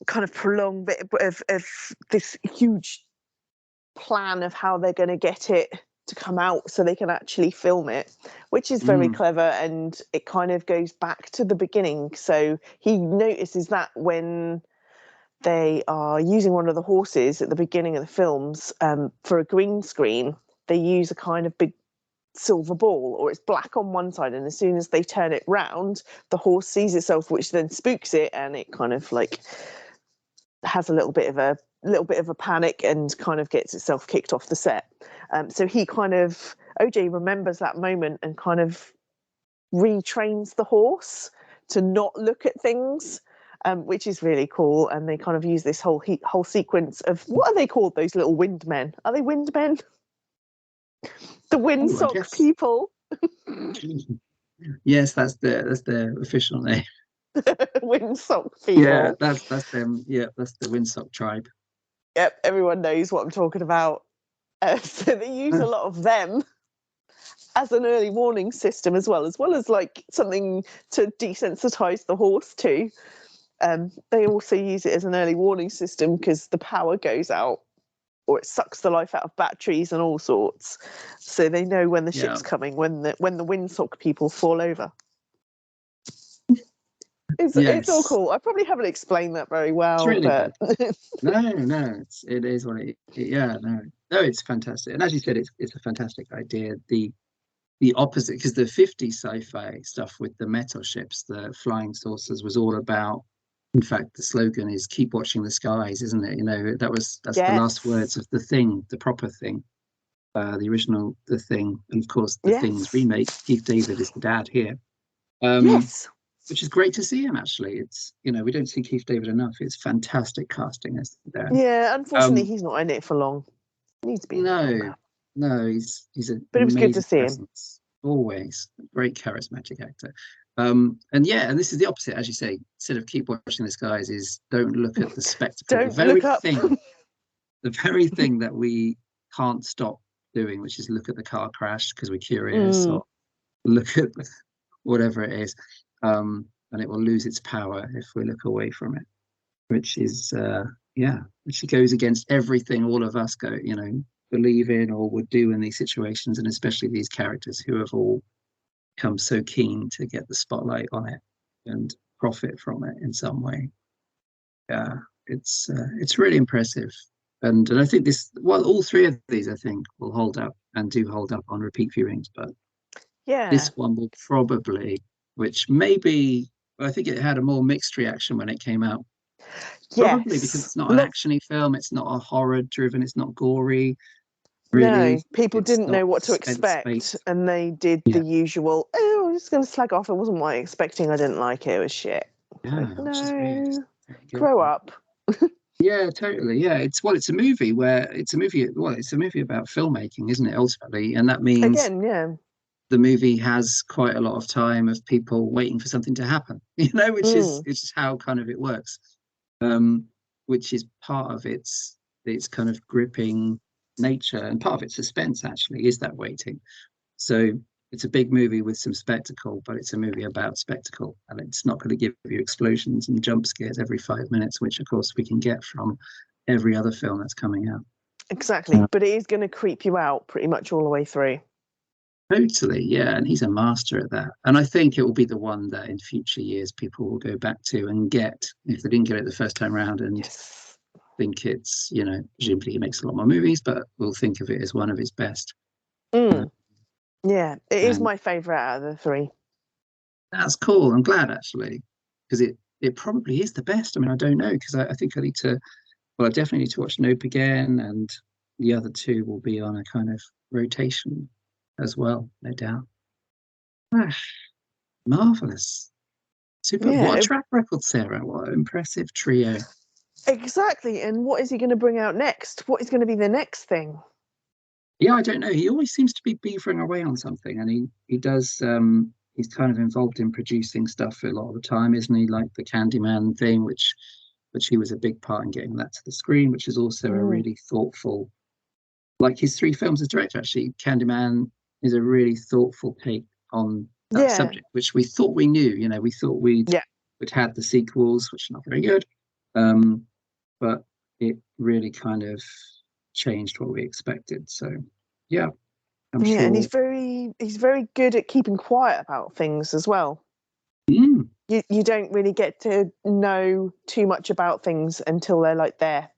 kind of prolonged bit of this huge plan of how they're going to get it to come out so they can actually film it, which is very Mm, clever, and it kind of goes back to the beginning. So he notices that when they are using one of the horses at the beginning of the films for a green screen, they use a kind of big silver ball, or it's black on one side, and as soon as they turn it round, the horse sees itself, which then spooks it, and it kind of like has a little bit of a panic and kind of gets itself kicked off the set. So he kind of, OJ remembers that moment and kind of retrains the horse to not look at things, which is really cool. And they kind of use this whole sequence of, what are they called, those little wind men? Are they wind men? The oh, I windsock guess. people. Yes, that's their official name. Windsock Yeah, people. that's them. Yeah, that's the Windsock tribe. Yep, everyone knows what I'm talking about. So they use a lot of them as an early warning system, as well as like something to desensitize the horse to. They also use it as an early warning system because the power goes out, or it sucks the life out of batteries and all sorts. So they know when the Yeah. ship's coming, when the windsock people fall over. It's all Yes. cool. I probably haven't explained that very It's well, really but good. No, no, it is what yeah, no, no, it's fantastic. And as you said, it's a fantastic idea. The opposite, because the 50s sci-fi stuff with the metal ships, the flying saucers, was all about. In fact, the slogan is "Keep watching the skies," isn't it? That's the last words yes, of the Thing, the proper Thing, the original The Thing, and of course the Thing's yes, remake. Keith David is the dad here. Um, yes. which is great to see him actually. We don't see Keith David enough. It's fantastic casting as the dad. Yeah, unfortunately, Um, he's not in it for long. He needs to be in it no, longer. no, he's an But it was good to amazing see him. presence. Always a great charismatic actor. And yeah, and this is the opposite, as you say. Instead of keep watching the skies, is don't look at the spectacle. Don't look up. The very thing that we can't stop doing, which is look at the car crash because we're curious, Mm, or look at whatever it is, and it will lose its power if we look away from it, which is yeah, which goes against everything all of us believe in or would do in these situations, and especially these characters who have all come so keen to get the spotlight on it and profit from it in some way. Yeah, it's really impressive. And I think all three of these I think will hold up and do hold up on repeat viewings, but yeah. this one will probably, which maybe, I think it had a more mixed reaction when it came out. Probably because Yes. it's not an Look, actiony film, it's not a horror driven, it's not gory, no, really. people It's didn't not know what to suspense expect, based. and they did the Yeah, usual. Oh, I'm just going to slag off. It wasn't what I was expecting. I didn't like it. It was shit. Like, yeah, which is weird. no, Very good. grow up. Yeah, totally. Yeah, it's a movie about filmmaking, isn't it, ultimately? And that means Again, yeah. the movie has quite a lot of time of people waiting for something to happen, Mm, which is how kind of it works. um, which is part of its kind of gripping nature, and part of its suspense actually is that waiting. So it's a big movie with some spectacle, but it's a movie about spectacle, and it's not going to give you explosions and jump scares every 5 minutes, which of course we can get from every other film that's coming out. exactly. But it is going to creep you out pretty much all the way through. Totally, yeah, and he's a master at that. And I think it will be the one that in future years people will go back to and get if they didn't get it the first time around, and Yes. think presumably he makes a lot more movies, but we'll think of it as one of his best. Uh, Mm, yeah, it is and my favourite out of the three. that's cool. I'm glad actually, because it probably is the best. I mean, I don't know because I think I definitely need to watch Nope again, and the other two will be on a kind of rotation as well, no doubt. Ah, marvelous. Super. What a Yeah, track record, Sarah. What an impressive trio. exactly. And what is he going to bring out next? What is going to be the next thing? Yeah, I don't know. He always seems to be beavering away on something, and he does. he's kind of involved in producing stuff a lot of the time, isn't he? Like the Candyman thing, which he was a big part in getting that to the screen, which is also a really thoughtful, like his 3 films as director. Actually, Candyman is a really thoughtful take on that subject, which we thought we knew. You know, we thought we'd had the sequels, which are not very good, but it really kind of changed what we expected. So, yeah, I'm sure. And he's very good at keeping quiet about things as well. You don't really get to know too much about things until they're like there.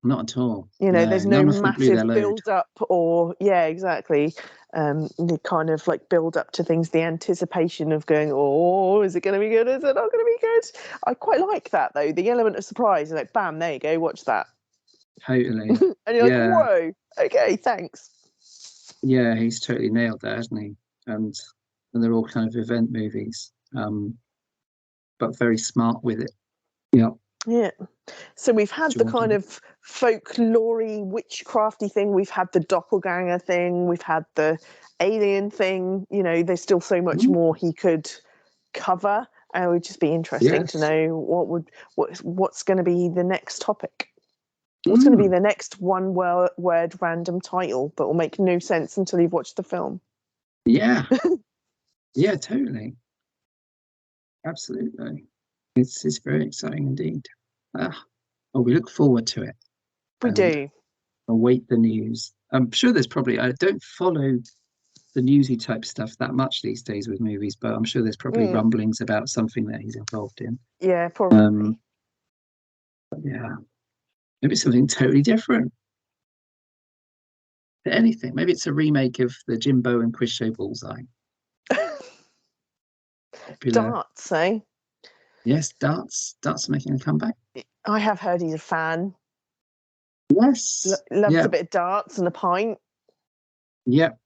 Not at all. You know, there's no massive build up, or exactly. They kind of like build up to things, the anticipation of going, oh, is it going to be good? Is it not going to be good? I quite like that though, the element of surprise. Like, bam, there you go, watch that. Totally. And you're like, whoa, okay, thanks. Yeah, he's totally nailed that, hasn't he? And they're all kind of event movies, but very smart with it. Yeah. So we've had the kind of folklore-y, witchcrafty thing. We've had the doppelganger thing. We've had the alien thing. You know, there's still so much more he could cover. And it would just be interesting to know what's going to be the next topic. What's going to be the next one-word random title that will make no sense until you've watched the film? Yeah. Yeah, totally. Absolutely. It's very exciting indeed. We look forward to it. We do. Await the news. I'm sure there's probably, I don't follow the newsy type stuff that much these days with movies, but I'm sure there's probably rumblings about something that he's involved in. Yeah, probably. Yeah. Maybe something totally different. Anything. Maybe it's a remake of the Jimbo and Quiz Show Bullseye. Darts, eh? Yes, darts making a comeback. I have heard he's a fan. Yes. Loves a bit of darts and a pint. Yep.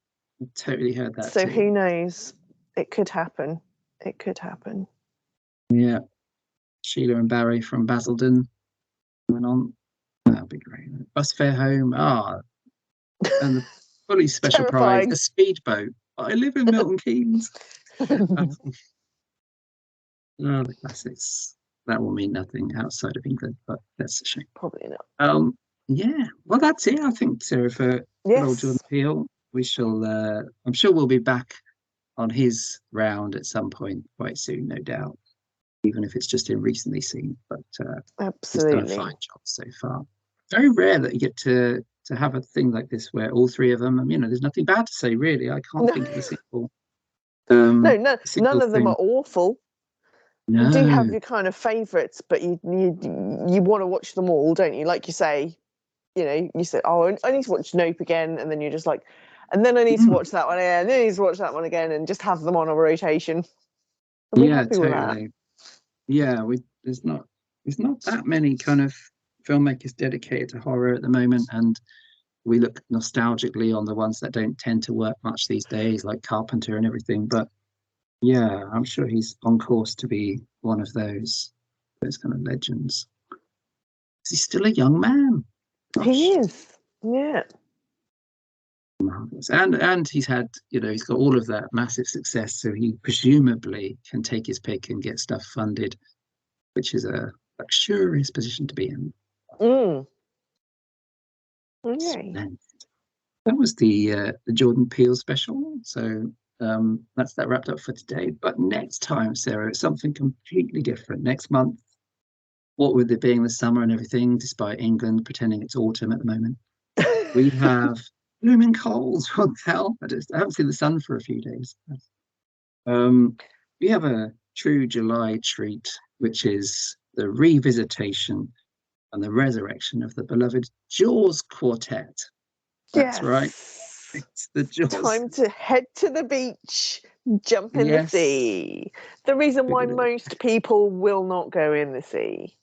I totally heard that. So who knows? It could happen. It could happen. Yeah. Sheila and Barry from Basildon went on. That'd be great. Bus fare home. And the fully special prize, a speedboat. I live in Milton Keynes. The classics. That will mean nothing outside of England, but that's a shame. Probably not. Yeah. Well, that's it. I think, Sarah, for old Jordan Peele, we shall. I'm sure we'll be back on his round at some point quite soon, no doubt. Even if it's just in recently seen, but absolutely, he's done a fine job so far. Very rare that you get to have a thing like this where all 3 of them. You know, there's nothing bad to say really. I can't think of a single. None of them are awful. No. You do have your kind of favourites, but you want to watch them all, don't you? Like you say, you say, oh, I need to watch Nope again, and then you're just like, and then I need to watch that one again, and then I need to watch that one again, and just have them on a rotation. Yeah, totally. Yeah, there's not that many kind of filmmakers dedicated to horror at the moment, and we look nostalgically on the ones that don't tend to work much these days, like Carpenter and everything. But yeah, I'm sure he's on course to be one of those kind of legends. He's still a young man. Gosh. He is. Yeah. Marvelous. And he's had, he's got all of that massive success, so he presumably can take his pick and get stuff funded, which is a luxurious position to be in. Okay. That was the Jordan Peele special. So that's that wrapped up for today. But next time, Sarah, it's something completely different. Next month, what with it being the summer and everything, despite England pretending it's autumn at the moment, we have blooming coals. What the hell? I haven't seen the sun for a few days. We have a true July treat, which is the revisitation and the resurrection of the beloved Jaws quartet. That's right. It's the Jaws. Time to head to the beach, jump in the sea. The reason why most people will not go in the sea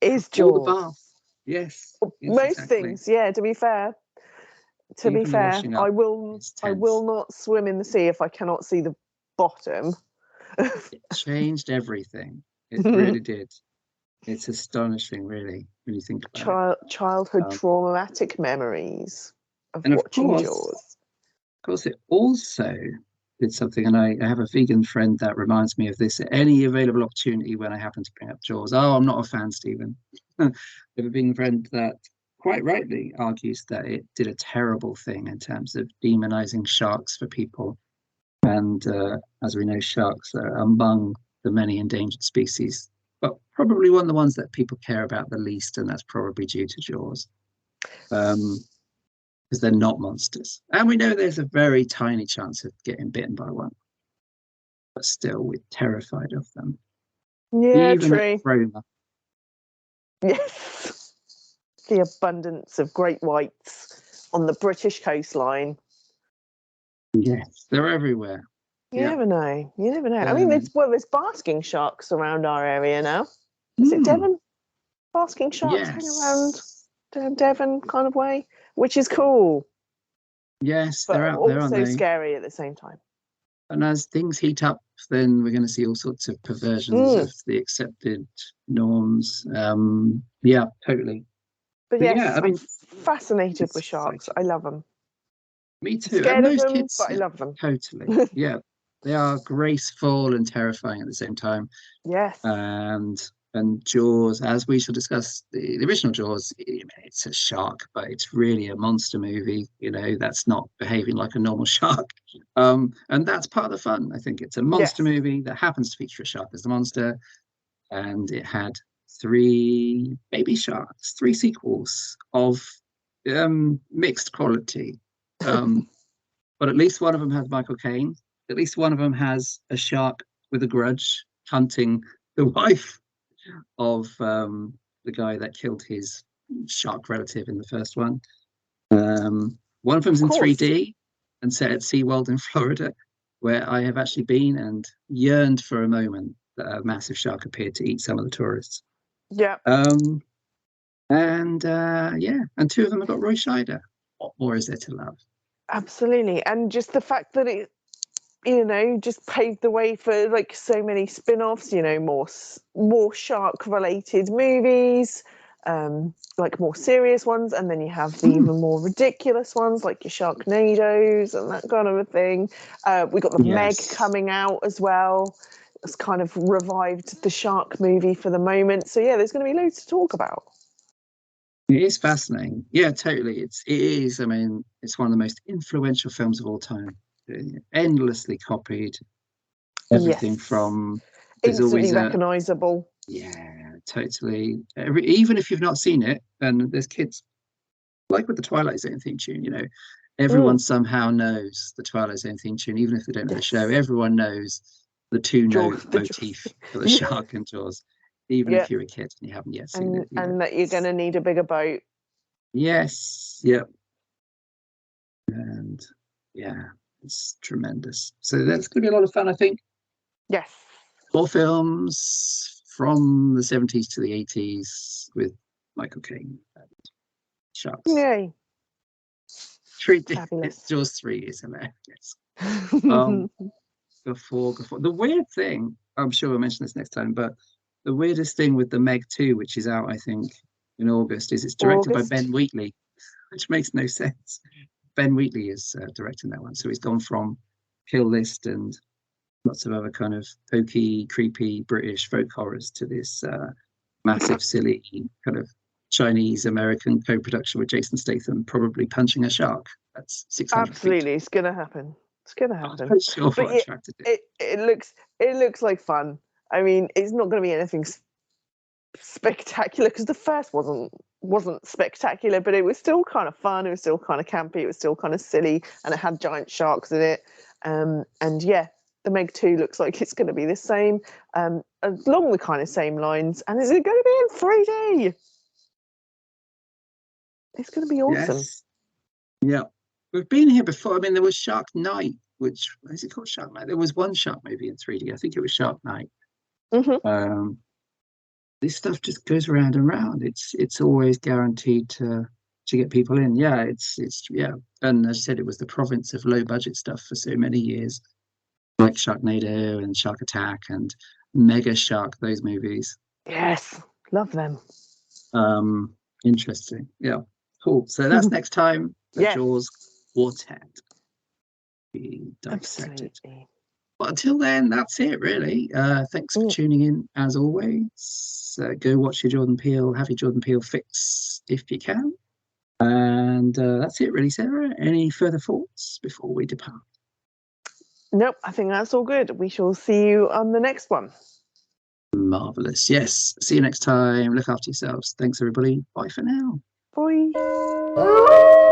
is Jaws. Yes. Most things, to be fair. I will not swim in the sea if I cannot see the bottom. It changed everything. It really did. It's astonishing, really, when you think about it. Childhood traumatic memories of watching Jaws. Of course, it also did something, and I have a vegan friend that reminds me of this at any available opportunity when I happen to bring up Jaws. Oh, I'm not a fan, Stephen. I have a vegan friend that quite rightly argues that it did a terrible thing in terms of demonizing sharks for people. And as we know, sharks are among the many endangered species, but probably one of the ones that people care about the least, and that's probably due to Jaws. Because they're not monsters. And we know there's a very tiny chance of getting bitten by one, but still, we're terrified of them. Yeah, Even at true. Roma. Yes. The abundance of great whites on the British coastline. Yes, they're everywhere. You never know. You never know. I mean, Um, there's basking sharks around our area now. Is it Devon? Basking sharks hang around Devon kind of way, which is cool. Yes, but they're out there, aren't also they? scary at the same time. And as things heat up, then we're going to see all sorts of perversions of the accepted norms. Yeah, totally. But But yes, yeah, I I'm mean, fascinated it's with sharks. exciting. I love them. Me I'm too. And scared of those them, kids, but I yeah, love them. totally. Yeah, they are graceful and terrifying at the same time. Yes. And Jaws, as we shall discuss, the original Jaws, it's a shark, but it's really a monster movie. That's not behaving like a normal shark. And that's part of the fun. I think it's a monster Yes. movie that happens to feature a shark as the monster, and it had three baby sharks, three sequels of mixed quality. But at least one of them has Michael Caine. At least one of them has a shark with a grudge hunting the wife of the guy that killed his shark relative in the first one. One of them's Of in course. 3D and set at SeaWorld in Florida, where I have actually been and yearned for a moment that a massive shark appeared to eat some of the tourists. Yeah. And two of them have got Roy Scheider. What more is there to love? Absolutely. And just the fact that it, just paved the way for like so many spin-offs, more shark related movies, like more serious ones, and then you have the even more ridiculous ones like your Sharknadoes and that kind of a thing. We got the Meg coming out as well. It's kind of revived the shark movie for the moment. So yeah, there's going to be loads to talk about. It is fascinating. Yeah, totally. It is. I mean, it's one of the most influential films of all time. Endlessly copied. Everything from there's instantly always recognizable. Yeah, totally. Even if you've not seen it, and there's kids like with the Twilight Zone theme tune. Everyone somehow knows the Twilight Zone theme tune, even if they don't know the show. Everyone knows the two-note motif for the shark and Jaws, even if you're a kid and you haven't yet seen it. And that you're going to need a bigger boat. Yes. Yep. And yeah, it's tremendous. So that's going to be a lot of fun, I think. Yes. 4 films from the 70s to the 80s with Michael Caine and sharks. Yay. Fabulous. Jaws 3 is hilarious. Before the weird thing, I'm sure we'll mention this next time, but the weirdest thing with the Meg 2, which is out, I think, in August, is it's directed by Ben Wheatley, which makes no sense. Ben Wheatley is directing that one, so he's gone from Kill List and lots of other kind of pokey, creepy British folk horrors to this massive, silly kind of Chinese American co-production with Jason Statham probably punching a shark. That's 600 Absolutely, feet. It's gonna happen. It's gonna happen. I'm sure but what attracted it. It looks like fun. I mean, it's not going to be anything spectacular because the first wasn't spectacular, but it was still kind of fun. It was still kind of campy. It was still kind of silly, and it had giant sharks in it. And yeah, the Meg 2 looks like it's going to be the same, along the kind of same lines. And is it going to be in 3D? It's going to be awesome. Yes. Yeah. We've been here before. I mean, there was Shark Night, which is it called Shark Night? There was one shark movie in 3D. I think it was Shark Night. This stuff just goes round and round. It's always guaranteed to get people in. Yeah, it's yeah. And as I said, it was the province of low budget stuff for so many years, like Sharknado and Shark Attack and Mega Shark. Those movies. Yes, love them. Interesting. Yeah, cool. So that's next time. The Jaws Quartet. be dissected. Absolutely. But until then, that's it, really. Thanks for tuning in, as always. Go watch your Jordan Peele, have your Jordan Peele fix if you can. And that's it, really, Sarah. Any further thoughts before we depart? Nope, I think that's all good. We shall see you on the next one. Marvelous. Yes. See you next time. Look after yourselves. Thanks, everybody. Bye for now. Bye.